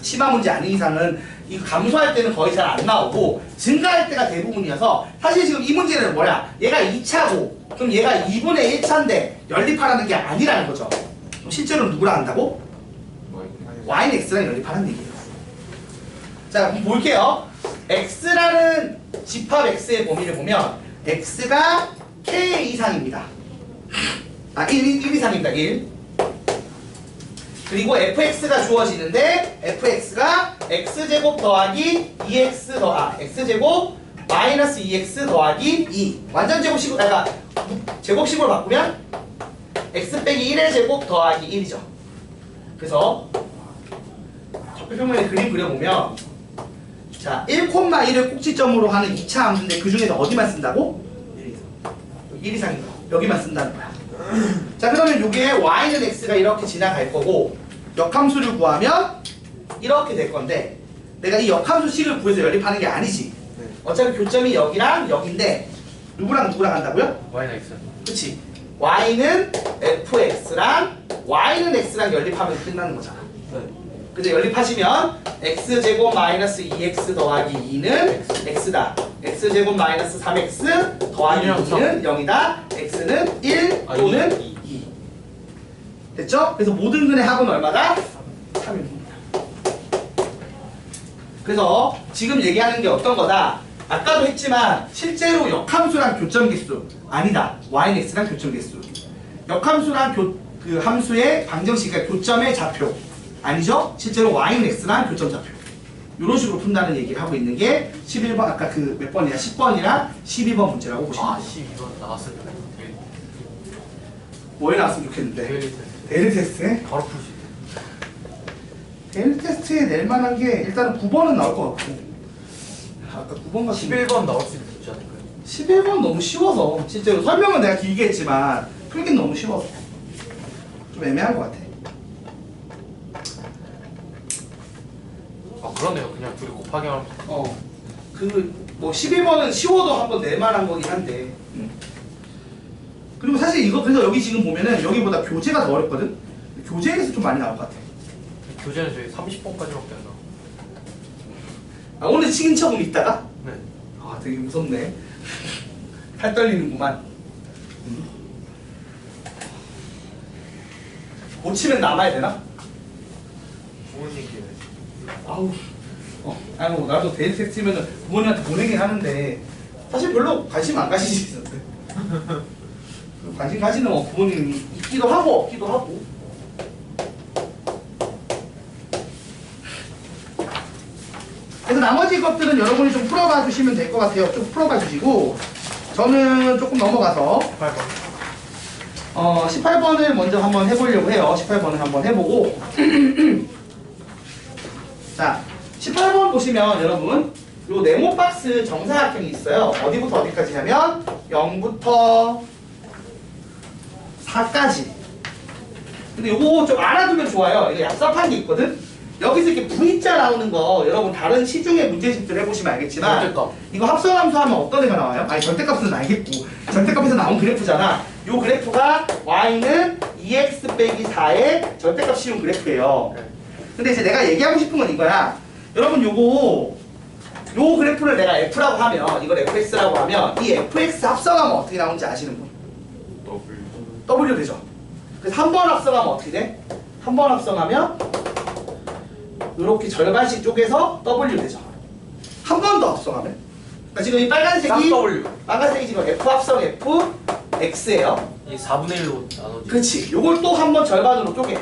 심화 문제 아닌 이상은 이 감소할 때는 거의 잘 안 나오고 증가할 때가 대부분이어서 사실 지금 이 문제는 뭐야? 얘가 2차고 그럼 얘가 2분의 1차인데 연립하라는 게 아니라는 거죠. 그럼 실제로 누구랑 한다고? y는 x랑 연립하라는 얘기예요. 자, 그럼 볼게요. x라는 집합 x의 범위를 보면 x가 k 이상입니다. 1 이상입니다. 1. 그리고 fx가 주어지는데 fx가 x제곱 더하기 2x x제곱 마이너스 2x 더하기 2 완전 제곱식으로 제곱식으로 바꾸면 x 빼기 1의 제곱 더하기 1이죠. 그래서 좌표평면에 그림 그려보면 자 1,1을 꼭지점으로 하는 2차 함수인데 그 중에서 어디만 쓴다고? 1 이상인 거 여기만 쓴다는 거야. 자 그러면 이게 y는 x가 이렇게 지나갈 거고 역함수를 구하면 이렇게 될 건데 내가 이 역함수식을 구해서 연립하는 게 아니지. 어차피 교점이 여기랑 여기인데 누구랑 누구랑 한다고요? y는 x. 그치. y는 fx랑 y는 x랑 연립하면 끝나는 거잖아. 그래서 연립하시면 x제곱 마이너스 2x 더하기 2는 x다. x제곱 마이너스 3x 더하기 2는 0이다. x는 1 또는 2. 됐죠? 그래서 모든 근의 합은 얼마다? 3입니다. 그래서 지금 얘기하는 게 어떤 거다? 아까도 했지만 실제로 역함수랑 교점 개수 아니다. y는 x랑 교점 개수. 역함수랑 그 함수의 방정식, 그러니까 교점의 좌표 아니죠? 실제로 y는 x랑 교점 좌표. 이런 식으로 푼다는 얘기를 하고 있는 게 11번 아까 그 몇 번이야? 10번이랑 12번 문제라고 보시면 돼요. 12번 나왔으면 되게 뭐에 나왔으면 좋겠는데? 데일리 테스트. 데일리 테스트에? 바로 풀 수 있대. 데일리 테스트에 낼 만한 게 일단은 9번은 나올 것 같고 아까 9번 같은 11번 나올 수 있지 않을까요? 11번 너무 쉬워서 실제로 설명은 내가 길게 했지만 풀긴 너무 쉬워서 좀 애매한 것 같아. 아 그러네요. 그냥 둘이 곱하기 하면 뭐 11번은 쉬워도 한번 낼 만한 거긴 한데 그리고 사실 이거 그래서 여기 지금 보면은 여기보다 교재가 더 어렵거든? 교재에서 좀 많이 나올 것 같아. 교재는 저희 30번까지밖에 안 나와. 아 오늘 치긴 처음 있다가? 네. 아 되게 무섭네. 팔 떨리는구만. 못 치면 남아야 되나? 부모님께 아우. 아니 뭐 나도 데이트 텍스트면은 부모님한테 보내긴 하는데 사실 별로 관심 안 가지시는데. 관심 가지는 뭐 부모님이 있기도 하고 없기도 하고. 그래서 나머지 것들은 여러분이 좀 풀어봐 주시면 될 것 같아요. 좀 풀어봐 주시고 저는 조금 넘어가서 18번. 18번을 먼저 한번 해보려고 해요. 18번을 한번 해보고 자 18번 보시면 여러분 요 네모 박스 정사각형이 있어요. 어디부터 어디까지 하면 0부터 4까지. 근데 요거 좀 알아두면 좋아요. 이거 얍삽한 게 있거든. 여기서 이렇게 V자 나오는 거 여러분 다른 시중의 문제집들 해보시면 알겠지만 절대값. 이거 합성함수 하면 어떤 애가 나와요? 아니 절대값은 알겠고 절대값에서 나온 그래프잖아. 요 그래프가 y는 2x 빼기 4의 절대값 씌운 그래프예요. 근데 이제 내가 얘기하고 싶은 건 이거야. 여러분 요 그래프를 내가 f라고 하면 이걸 fx라고 하면 이 fx 합성하면 어떻게 나오는지 아시는 분? W 되죠. 그래서 한 번 합성하면 어떻게 돼? 한 번 합성하면 이렇게 절반씩 쪼개서 W 되죠. 한 번 더 합성하면. 그러니까 지금 이 빨간색이 W. 빨간색이 지금 F 합성 F X예요. 이 4분의 1로 나눠지. 그렇지. 요걸 또 한 번 절반으로 쪼개.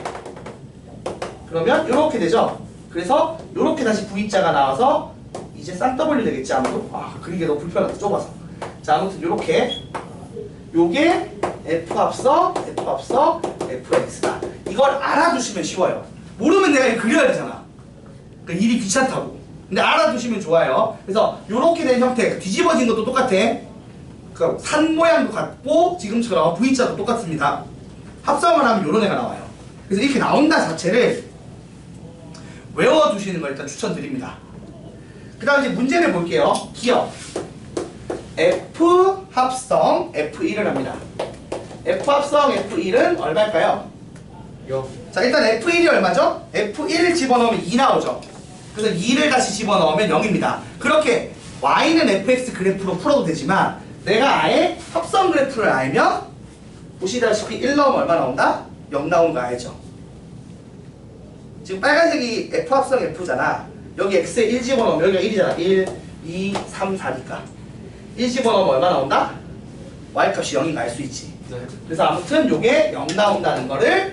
그러면 이렇게 되죠. 그래서 이렇게 다시 V자가 나와서 이제 쌍 W 되겠지 아무도. 그리기 너무 불편하다 좁아서. 자 아무튼 이렇게 요게 F 합성 FX다. 이걸 알아두시면 쉬워요. 모르면 내가 이거 그려야 되잖아. 그러니까 일이 귀찮다고. 근데 알아두시면 좋아요. 그래서 이렇게 된 형태, 뒤집어진 것도 똑같아. 그러니까 산 모양도 같고 지금처럼 V자도 똑같습니다. 합성을 하면 이런 애가 나와요. 그래서 이렇게 나온다 자체를 외워두시는 걸 일단 추천드립니다. 그 다음 이제 문제를 볼게요. 기억 F 합성 F1을 합니다. F 합성 F1은 얼마일까요? 0. 자 일단 F1이 얼마죠? F1 집어넣으면 2 나오죠. 그래서 2를 다시 집어넣으면 0입니다. 그렇게 Y는 fx 그래프로 풀어도 되지만 내가 아예 합성 그래프를 알면 보시다시피 1 넣으면 얼마 나온다? 0 나오는 거 알죠? 지금 빨간색이 F 합성 F잖아. 여기 X에 1 집어넣으면 여기가 1이잖아. 1, 2, 3, 4니까 1 집어넣으면 얼마 나온다? y값이 0인가 알 수 있지. 네. 그래서 아무튼 요게 0 나온다는 거를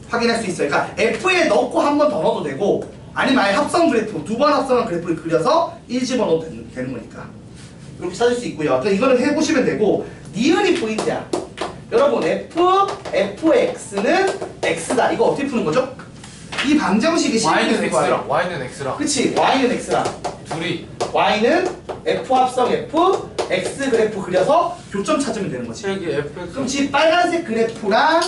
확인할 수 있어요. 그러니까 F에 넣고 한 번 더 넣어도 되고 아니면 아예 합성 그래프, 두 번 합성한 그래프를 그려서 1 집어넣어도 되는 거니까 이렇게 찾을 수 있고요. 그러니까 이거는 해보시면 되고 니은이 포인트야. 여러분 fx는 x다. 이거 어떻게 푸는 거죠? 이 방정식이 y는 x랑 y는 x랑 그치, y는 x랑 둘이 y는 f 합성 f x 그래프 그려서 교점 찾으면 되는 거지. 책이 fx 그럼 지금 빨간색 그래프랑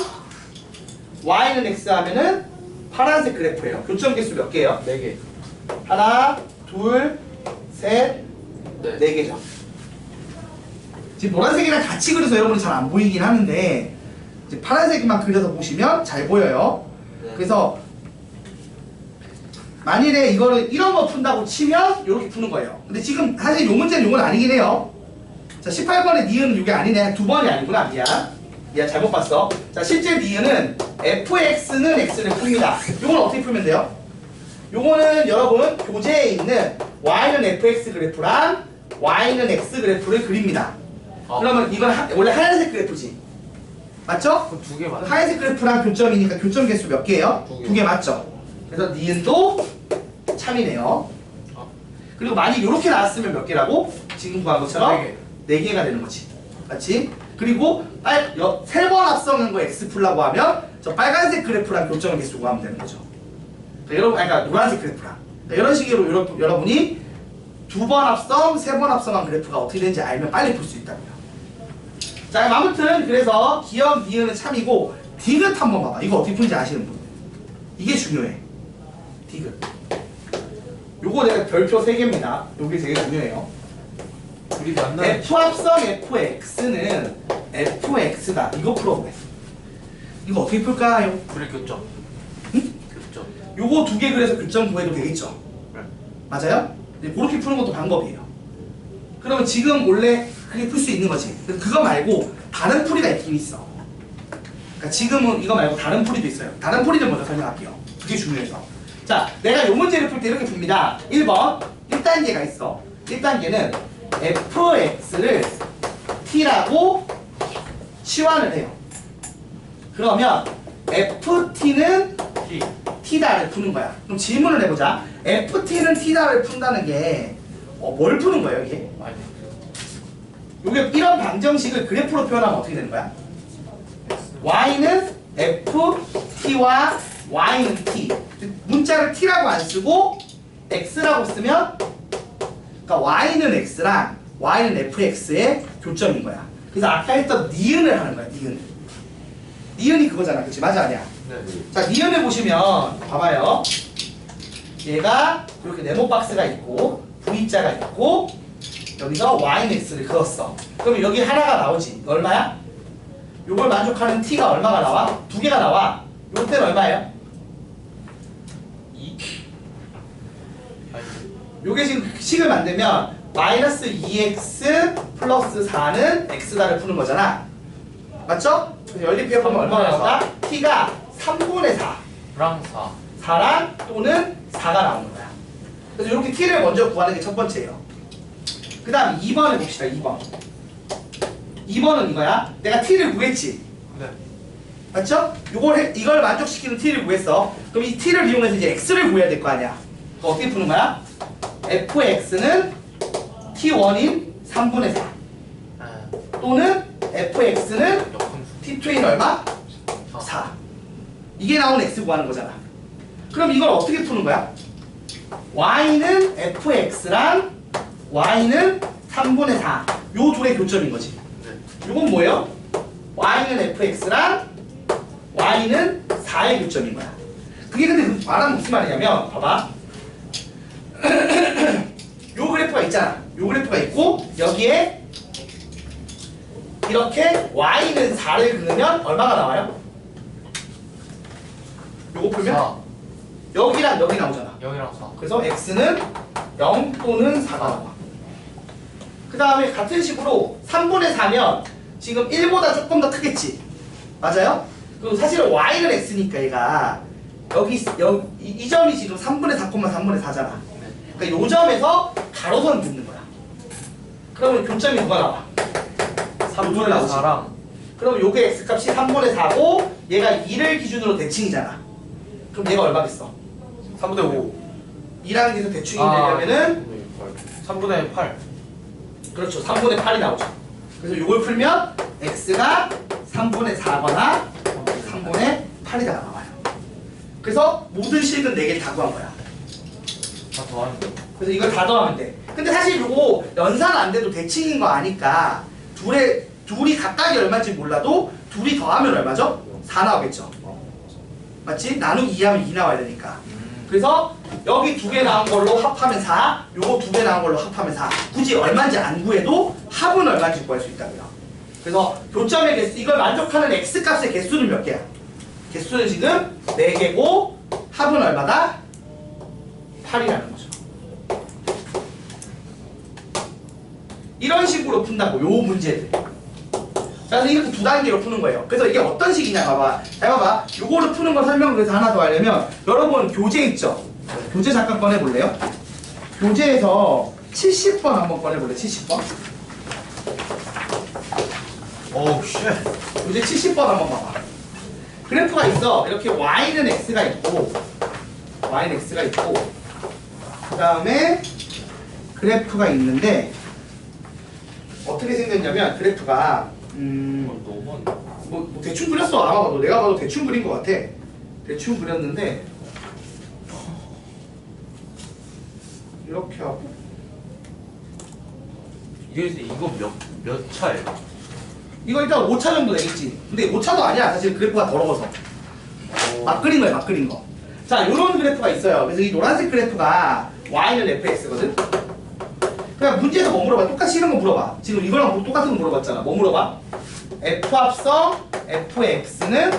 y는 x 하면은 파란색 그래프예요. 교점 개수 몇 개예요? 4개. 하나, 둘, 셋, 네. 네 개죠. 지금 노란색이랑 같이 그려서 여러분이 잘 안 보이긴 하는데 이제 파란색만 그려서 보시면 잘 보여요. 네. 그래서 만일에 이거를 이런 거 푼다고 치면 이렇게 푸는 거예요. 근데 지금 사실 요 문제는 요건 아니긴 해요. 자, 18번의 니은은 이게 아니네. 두 번이 아니구나. 미안 잘못 봤어. 자, 실제 니은은 fx는 x를 풉니다. 요건 어떻게 풀면 돼요? 요거는 여러분 교재에 있는 y는 fx 그래프랑 y는 x 그래프를 그립니다. 그러면 이건 원래 하얀색 그래프지. 맞죠? 그 두 개 맞아. 하얀색 그래프랑 교점이니까 교점 개수 몇 개예요? 두 개. 2개 맞죠? 그래서 니은도 참이네요. 그리고 만약 이렇게 나왔으면 몇 개라고? 지금 구한 것처럼 4개가 되는 거지. 맞지? 그리고 세 번 합성한 거 x 풀라고 하면 저 빨간색 그래프랑 교점 개수 구하면 되는 거죠. 그러니까 노란색 그래프랑. 그러니까 이런 식으로 여러분이 두 번 합성, 세 번 합성한 그래프가 어떻게 되는지 알면 빨리 풀 수 있다고요. 자, 아무튼 그래서 기억 니은은 참이고 디귿 한번 봐봐. 이거 어떻게 푸는지 아시는 분? 이게 중요해. 디귿. 요거 내가 별표 3개입니다. 요게 되게 중요해요. 둘이 만나는 F 합성 fx는 fx다. 이거 풀어보래. 이거 어떻게 풀까요? 둘이 교점. 응? 교점. 요거 2개 그래서 교점 구해도 되겠죠? 네. 맞아요? 네, 그렇게 푸는 것도 방법이에요. 그러면 지금 원래 그게 풀 수 있는 거지. 근데 그거 말고 다른 풀이가 있긴 있어. 그러니까 지금은 이거 말고 다른 풀이도 있어요. 다른 풀이를 먼저 설명할게요. 그게 중요해서. 자, 내가 요 문제를 풀 때 이렇게 풉니다. 1번 1단계가 있어. 1단계는 fx를 t라고 치환을 해요. 그러면 ft는 t. t다를 푸는 거야. 그럼 질문을 해보자. ft는 t다를 푼다는 게 뭘 푸는 거예요, 이게? y는 요게 이런 방정식을 그래프로 표현하면 어떻게 되는 거야? y는 f, t와 y는 t. 문자를 t라고 안 쓰고 x라고 쓰면 그러니까 y는 x랑 y는 fx의 교점인 거야. 그래서 아까 했던 니은을 하는 거야, 니은. 니은이 그거잖아, 그치? 맞아, 아니야? 네. 자, 니은을 보시면 봐봐요. 얘가 이렇게 네모 박스가 있고 V자가 있고 여기서 y는 x를 그었어. 그러면 여기 하나가 나오지. 얼마야? 요걸 만족하는 t가 얼마가 나와? 2개가 나와. 요때는 얼마예요? 2. 아니. 요게 지금 식을 만들면 마이너스 2x 플러스 4는 x다를 푸는 거잖아. 맞죠? 그래서 연립비합하면 얼마가 나온다? t가 3분의 4. 랑 4. 4랑 또는 4가 나오는 거야. 그래서 이렇게 t를 먼저 구하는 게 첫 번째예요. 그 다음 2번을 봅시다. 2번. 2번은 이거야. 내가 t를 구했지. 네. 맞죠? 이걸 만족시키는 t를 구했어. 그럼 이 t를 이용해서 이제 x를 구해야 될 거 아니야. 그거 어떻게 푸는 거야? fx는 t1인 3분의 4 네. 또는 fx는 역함수. t2인 얼마? 4. 이게 나온 x 구하는 거잖아. 그럼 이걸 어떻게 푸는 거야? y는 fx랑 y는 3분의 4. 요 둘의 교점인 거지. 네. 요건 뭐예요? y는 fx랑 y는 4의 교점인 거야. 그게 근데 말하면 무슨 말이냐면 봐봐. 요 그래프가 있잖아. 요 그래프가 있고 여기에 이렇게 y는 4를 그으면 얼마가 나와요? 요거 풀면 4. 여기랑 여기 나오잖아. 0이랑 4. 그래서 x는 0 또는 4가 나와. 그 다음에 같은 식으로 3분의 4면 지금 1보다 조금 더 크겠지. 맞아요? 그리고 사실은 y는 x니까 얘가 이 점이 지금 3분의 4, 3분의 4잖아. 네. 그러니까 요 점에서 가로선 긋는 거야. 그러면 교점이 누가 나와? 3분의 4랑 그럼 요게 x값이 3분의 4고 얘가 2를 기준으로 대칭이잖아. 그럼 얘가 얼마겠어? 3분의 5. 2라는 게서 대칭이 되려면은 3분의 8. 그렇죠. 3분의 8이 나오죠. 그래서 요걸 풀면 x가 3분의 4거나 3분의 8이 다 나와요. 그래서 모든 식은 4개를 다 구한 거야. 다 더하는 거. 그래서 이걸 다 더하면 돼. 근데 사실 요거 연산 안 돼도 대칭인 거 아니까 둘이 각각이 얼마인지 몰라도 둘이 더하면 얼마죠? 4 나오겠죠. 맞지? 나누기 2하면 2 나와야 되니까. 그래서 여기 2개 나온 걸로 합하면 4, 요거 2개 나온 걸로 합하면 4. 굳이 얼마인지 안 구해도 합은 얼마인지 구할 수 있다고요. 그래서 교점의 개수, 이걸 만족하는 x값의 개수는 몇 개야? 개수는 지금 4개고 합은 얼마다? 8이라는 거죠. 이런 식으로 푼다고, 요 문제들. 그래서 이렇게 2단계로 푸는 거예요. 그래서 이게 어떤 식이냐 봐봐. 잘 봐봐. 요거를 푸는 걸 설명을 그래서 하나 더 하려면 여러분 교재 있죠? 교재 잠깐 꺼내볼래요? 교재에서 70번 한번 꺼내볼래요? 70번? 오우 쉣. 교재 70번 한번 봐봐. 그래프가 있어. 이렇게 y는 x가 있고 그 다음에 그래프가 있는데 어떻게 생겼냐면 그래프가 너무 뭐 대충 그렸어. 아마 봐도 내가 봐도 대충 그린 것 같아. 대충 그렸는데 이렇게 하고 이거 몇 차예요? 이거 일단 5차 정도 되겠지. 근데 5차도 아니야. 사실 그래프가 더러워서 막 그린 거야. 막 그린 거. 자, 요런 그래프가 있어요. 그래서 이 노란색 그래프가 y는 fx거든. 그냥 문제에서 뭐 물어봐? 똑같이 이런 거 물어봐. 지금 이거랑 똑같은 거 물어봤잖아. 뭐 물어봐? f 합성 fx는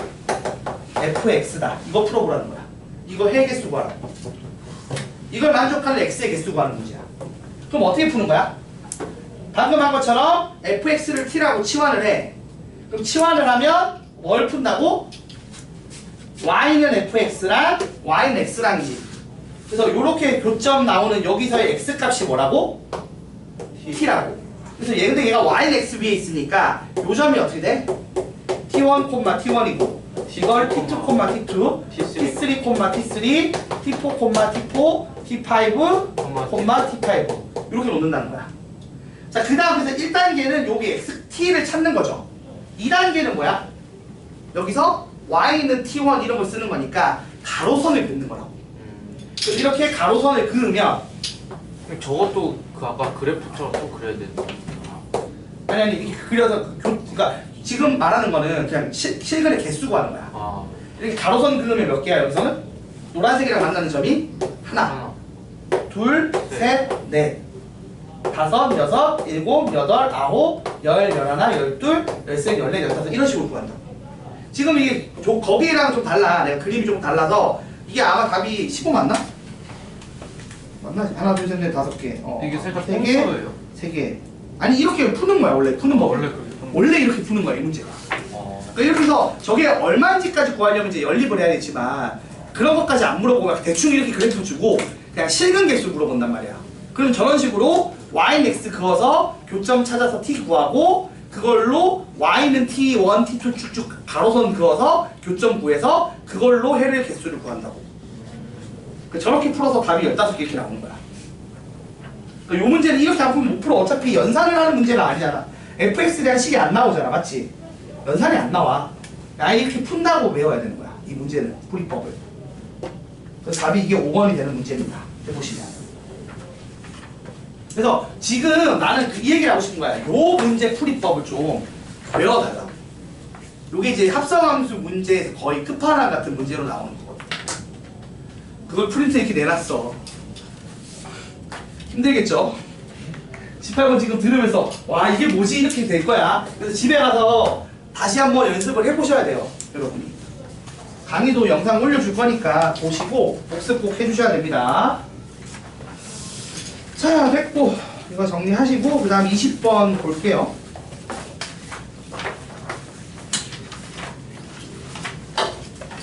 fx다. 이거 풀어보라는 거야. 이거 해 개수 구하라고. 이걸 만족하는 x의 개수 구하는 문제야. 그럼 어떻게 푸는 거야? 방금 한 것처럼 fx를 t라고 치환을 해. 그럼 치환을 하면 뭘 푼다고? y는 fx랑 y는 x랑이지. 그래서 이렇게 교점 나오는 여기서의 x값이 뭐라고? t라고. 그래서 근데 얘가 y는 x 위에 있으니까 요 점이 어떻게 돼? t1, t1이고 이걸 t2, t2, t3, t3, t4, t4, t5, t5 이렇게 놓는다는 거야. 자, 그 다음 그래서 1단계는 여기 t를 찾는 거죠. 2단계는 뭐야? 여기서 y는 t1 이런 걸 쓰는 거니까 가로선을 긋는 거라고. 그래서 이렇게 가로선을 그으면 저것도 그 아까 그래프처럼 또 그려야 되는 거. 아니 이렇게 그려서 그러니까 지금 말하는 거는 그냥 실근의 개수 구하는 거야. 아. 이렇게 가로선 그으면 몇 개야 여기서는? 노란색이랑 만나는 점이 하나, 둘, 셋, 넷, 다섯, 여섯, 일곱, 여덟, 아홉, 열, 열하나, 열둘, 열셋, 열넷, 열다섯 이런 식으로 구한다. 지금 이게 거기랑 좀 달라. 내가 그림이 좀 달라서 이게 아마 답이 15 맞나? 맞나? 하나, 둘, 셋, 넷, 다섯 개. 이게 살짝 세 개, 꼼수예요. 세 개. 아니 이렇게 푸는 거야 원래 푸는 거. 원래 그렇게 푸는 원래 이렇게 푸는 거야 이 문제가. 그러니까 이렇게 해서 저게 얼마인지까지 구하려면 이제 연립을 해야 되지만 그런 것까지 안 물어보고 그냥 대충 이렇게 그래프 주고 그냥 실근 개수 물어본단 말이야. 그럼 저런 식으로 y는 x 그어서 교점 찾아서 t 구하고 그걸로 y는 t1, t2 쭉쭉 가로선 그어서 교점 구해서 그걸로 해를 개수를 구한다고. 저렇게 풀어서 답이 15개 이렇게 나오는 거야. 그러니까 이 문제는 이렇게 안 풀면 못 풀어. 어차피 연산을 하는 문제가 아니잖아. fx에 대한 식이 안 나오잖아. 맞지? 연산이 안 나와. 아예 이렇게 푼다고 외워야 되는 거야. 이 문제는 풀이법을. 그래서 답이 이게 5번이 되는 문제입니다. 해보시면. 그래서 지금 나는 이 얘기를 하고 싶은 거야. 요 문제 풀이법을 좀 외워달라고. 요게 이제 합성함수 문제에서 거의 끝판왕 같은 문제로 나오는 거거든. 그걸 프린트 이렇게 내놨어. 힘들겠죠? 18번 지금 들으면서 와 이게 뭐지? 이렇게 될 거야. 그래서 집에 가서 다시 한번 연습을 해보셔야 돼요. 여러분이. 강의도 영상 올려줄 거니까 보시고 복습 꼭 해주셔야 됩니다. 자, 됐고 이거 정리하시고 그 다음 20번 볼게요.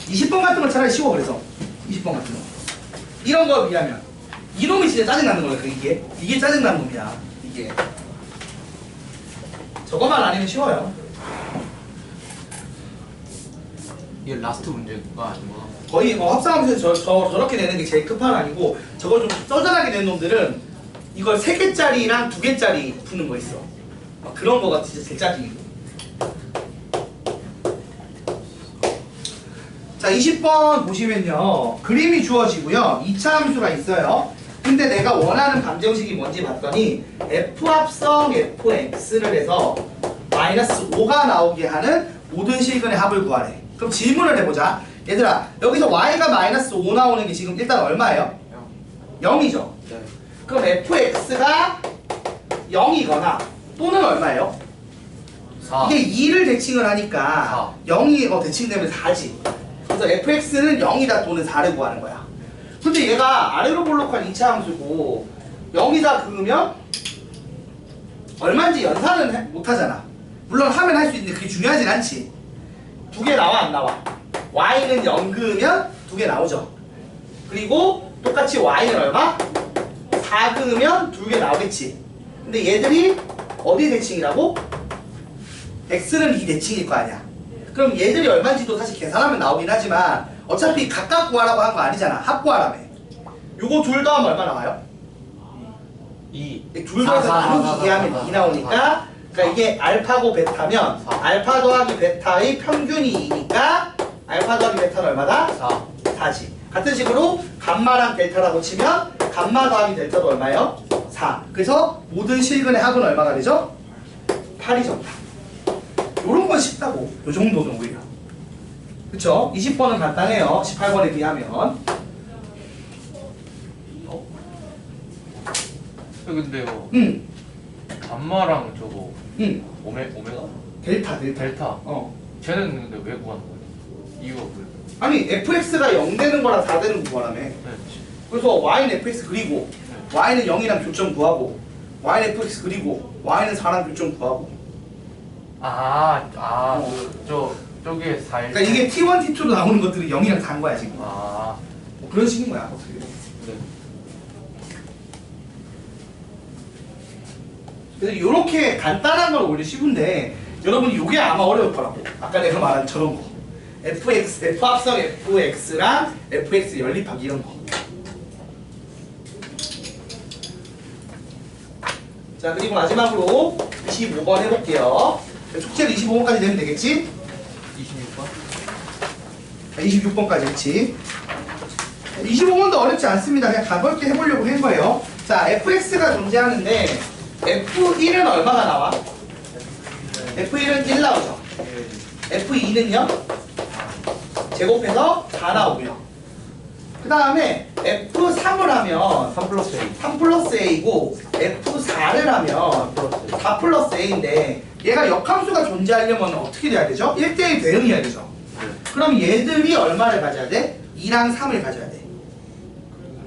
20번 같은 건 차라리 쉬워. 그래서 20번 같은 거 이런 거 비하면 이놈이 진짜 짜증나는 거야. 이게 짜증나는 놈이야. 이게 저것만 아니면 쉬워요. 이게 라스트 문제가 아니구나. 거의 합성하면서 저렇게 내는 게 제일 끝판왕이고 저걸 좀 쩌전하게 낸 놈들은 이걸 3개짜리랑 2개짜리 푸는 거 있어. 막 그런 거가 진짜 제일 짜증이고. 자 20번 보시면요 그림이 주어지고요 2차 함수가 있어요. 근데 내가 원하는 방정식이 뭔지 봤더니 f 합성 fx를 해서 마이너스 5가 나오게 하는 모든 실근의 합을 구하래. 그럼 질문을 해보자. 얘들아 여기서 y가 마이너스 5 나오는 게 지금 일단 얼마예요? 0이죠. 네. 그럼 fx가 0이거나 또는 얼마예요? 4. 이게 2를 대칭을 하니까 0이 대칭되면 4지. 그래서 fx는 0이다 또는 4를 구하는 거야. 근데 얘가 아래로 볼록한 2차 함수고 0이다 그으면 얼마인지 연산은 못하잖아. 물론 하면 할 수 있는데 그게 중요하진 않지. 2개 나와 안 나와? y는 0 그으면 2개 나오죠. 그리고 똑같이 y는 얼마? 4 그으면 2개 나오겠지. 근데 얘들이 어디 대칭이라고? x는 2 대칭일 거 아니야. 그럼 얘들이 얼마인지도 사실 계산하면 나오긴 하지만 어차피 각각 구하라고 한 거 아니잖아. 합 구하라며. 요거 둘 더하면 얼마 나와요? 2. 둘 더해서 나누기 하면 2 나오니까 그러니까 이게 알파고 베타면 알파 더하기 베타의 평균이 2니까 알파 더하기 베타는 얼마다? 4. 4지. 같은 식으로 감마랑 델타라고 치면 감마 더하기 델타도 얼마예요? 4. 그래서 모든 실근의 합은 얼마가 되죠? 8이 정답. 요런 건 쉽다고. 요 정도는 오히려. 그쵸? 20번은 간단해요. 18번에 비하면. 근데요 응. 감마랑 저거 응. 오메가? 델타. 델타 어. 쟤는 근데 왜 구하는 거예요? 이유가 뭐예요? 아니 fx가 0 되는 거랑 4 되는 거 구하라며. 네. 그래서 y는 fx 그리고 y는 0이랑 교점 구하고 y는 fx 그리고 y는 4랑 교점 구하고. 저게 4일 그러니까 이게 t1, t2로 나오는 것들이 0이랑 4인 거야 지금. 아 뭐 그런 식인 거야. 어떻게. 네. 그래서 이렇게 간단한 건 오히려 쉬운데 여러분이 이게 아마 어려울 거라고. 아까 내가 말한 저런 거. fx, f 합성 fx랑 fx 연립하기 이런 거. 자 그리고 마지막으로 25번 해볼게요. 숙제는 25번까지 되면 되겠지? 26번? 26번까지 그렇지? 25번도 어렵지 않습니다. 그냥 가볍게 해보려고 한 거예요. 자 fx가 존재하는데 f1은 얼마가 나와? f1은 1 나오죠. f2는요? 제곱해서 4 나오고요. 그 다음에 f3을 하면 3 플러스 A. 3 플러스 a이고 f4를 하면 4 플러스 a인데 얘가 역함수가 존재하려면 어떻게 돼야 되죠? 1대1 대응해야 되죠. 그럼 얘들이 얼마를 가져야 돼? 2랑 3을 가져야 돼.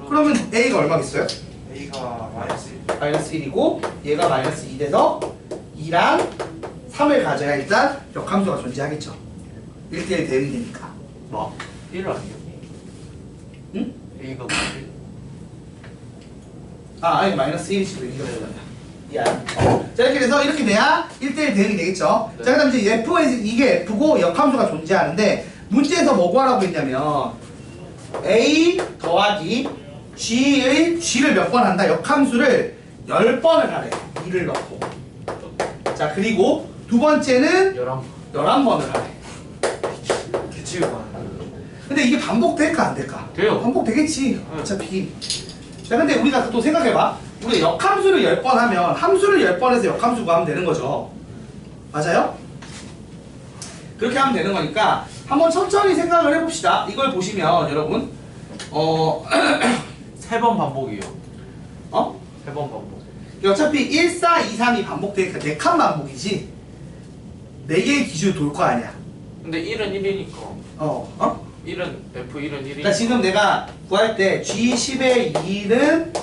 그러면 a가 얼마겠어요? A가 마이너스 1. 마이너스 1이고 얘가 마이너스 2 돼서 2랑 3을 가져야 일단 역함수가 존재하겠죠. 1대1 대응이 되니까. 뭐? 1 아니에요? 응? A가 뭐지? 아니 마이너스 1이지 왜 이거야. 미안. 자 이렇게 돼서 이렇게 돼야 1대1 대응이 되겠죠. 네. 자 그다음 이제 F에서 이게 F고 역함수가 존재하는데 문제에서 뭐 구하라고 했냐면 A 더하기 G를 몇 번 한다? 역함수를 10번을 하래. 2를 넣고. 자 그리고 두 번째는 11번을 하래. 개치가 많아요. 근데 이게 반복될까 안 될까? 돼요. 반복되겠지. 어차피. 자 근데 우리가 또 생각해봐. 우리가 역함수를 10번 하면 함수를 10번에서 역함수 구하면 되는 거죠. 맞아요? 그렇게 하면 되는 거니까 한번 천천히 생각을 해봅시다. 이걸 보시면 여러분 3번 반복이요. 3번 반복. 어차피 1, 4, 2, 3이 반복되니까 4칸 반복이지 4개의 기준을 돌 거 아니야. 근데 1은 1이니까 1은 F1은 1이니까 그러니까 지금 내가 구할 때 G10의 2는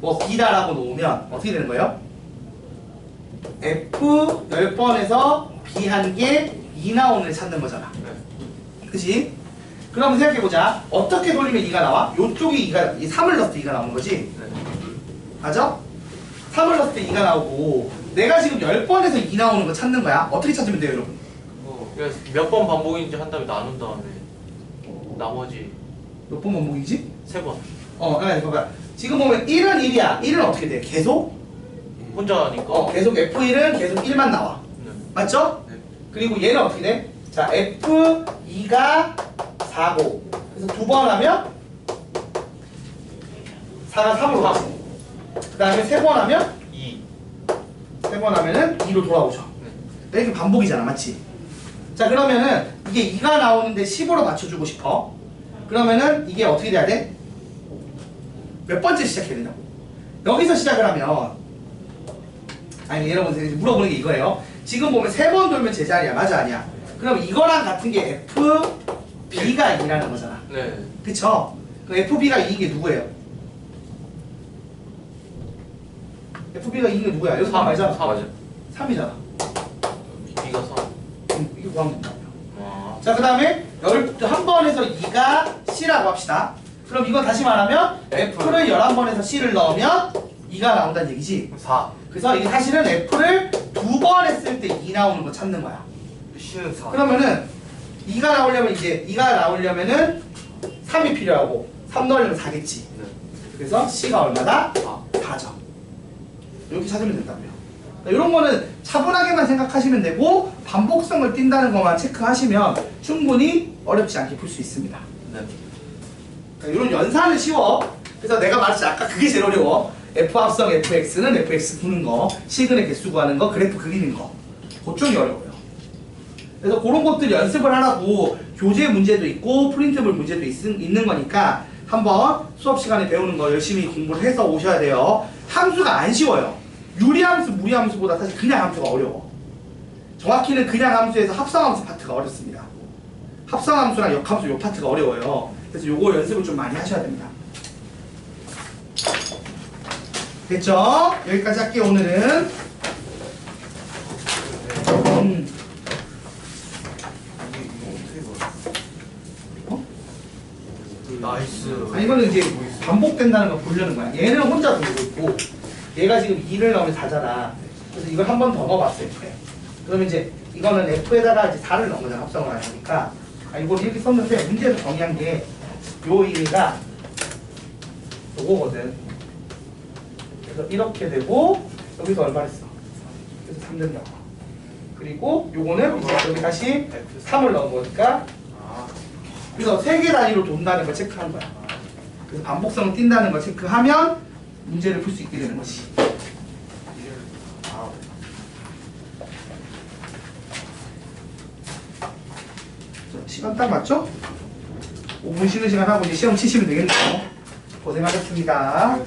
뭐 B다라고 놓으면 어떻게 되는 거예요? F 10번에서 B 한 개 2 나오는 애 찾는 거잖아. 네. 그치? 그럼 생각해보자. 어떻게 돌리면 2가 나와? 요쪽이 2가, 3을 넣었을 때 2가 나오는 거지? 네. 맞아? 3을 넣었을 때 2가 나오고 내가 지금 10번에서 2 나오는 거 찾는 거야. 어떻게 찾으면 돼요, 여러분? 그래서 몇 번 반복인지 한 다음에 나눈 다음에 나머지 몇 번 반복이지? 3번 봐봐. 지금 보면 1은 1이야. 1은 어떻게 돼? 계속? 혼자니까. 계속 F1은 계속 1만 나와. 네. 맞죠? 네. 그리고 얘는 어떻게 돼? 자, F2가 4고. 그래서 2번 하면 4가 3으로 가고. 그 다음에 3번 하면 2. 3번 하면은 2로 돌아오죠. 네. 이렇게 반복이잖아, 맞지? 자, 그러면은 이게 2가 나오는데 10으로 맞춰주고 싶어. 그러면은 이게 어떻게 돼야 돼? 몇 번째 시작해야 되냐고. 여기서 시작을 하면, 아니, 여러분, 물어보는 게 이거예요. 지금 보면 3번 돌면 제자리야. 맞아, 아니야? 그럼 이거랑 같은 게 FB가 2라는 거잖아. 네. 그쵸? 그럼 FB가 2인 게 누구예요? FB가 2인 게 누구야? 여기서 3 말잖아. 3. 3이잖아. B가 3. 이게 구하면 된다고요. 아. 자, 그 다음에 한 번에서 2가 C라고 합시다. 그럼 이거 다시 말하면 F를 11번에서 C를 넣으면 2가 나온다는 얘기지. 4. 그래서 이게 사실은 F를 2번 했을 때 2 나오는 거 찾는 거야. C는 4. 그러면은 2가 나오려면 이제 2가 나오려면은 3이 필요하고 3 넣으려면 4겠지. 네. 그래서 C가 얼마다? 4. 4죠. 이렇게 찾으면 된다고요. 이런 거는 차분하게만 생각하시면 되고 반복성을 띈다는 것만 체크하시면 충분히 어렵지 않게 풀 수 있습니다. 네. 이런 연산은 쉬워. 그래서 내가 말했지 아까 그게 제일 어려워. F 합성 FX는 FX 푸는 거, 시그널 개수 구하는 거, 그래프 그리는 거. 그쪽이 어려워요. 그래서 그런 것들 연습을 하라고 교재 문제도 있고 프린트물 문제도 있는 거니까 한번 수업 시간에 배우는 거 열심히 공부를 해서 오셔야 돼요. 함수가 안 쉬워요. 유리함수, 무리함수보다 사실 그냥 함수가 어려워. 정확히는 그냥 함수에서 합성함수 파트가 어렵습니다. 합성함수랑 역함수 요 파트가 어려워요. 그래서 요거 연습을 좀 많이 하셔야 됩니다. 됐죠? 여기까지 할게요, 오늘은. 나이스. 아, 이거는 이제 반복된다는 걸 보려는 거야. 얘는 혼자 돌고 있고, 얘가 지금 2를 넣으면 4잖아. 그래서 이걸 한 번 더 넣어봤어요. 그러면 이제 이거는 F에다가 이제 4를 넣은 거잖아, 합성을 하니까. 이걸 이렇게 썼는데, 문제에서 정의한 게, 요 얘가 요거거든. 그래서 이렇게 되고, 여기서 얼마 했어? 그래서 3 된다고. 그리고 요거는 이제 여기 다시 3을 넣은 거니까, 그래서 3개 단위로 돈다는 걸 체크한 거야. 그래서 반복성을 띈다는 걸 체크하면 문제를 풀 수 있게 되는 것이. 시간 딱 맞죠? 5분 쉬는 시간 하고 이제 시험 치시면 되겠네요. 고생하셨습니다.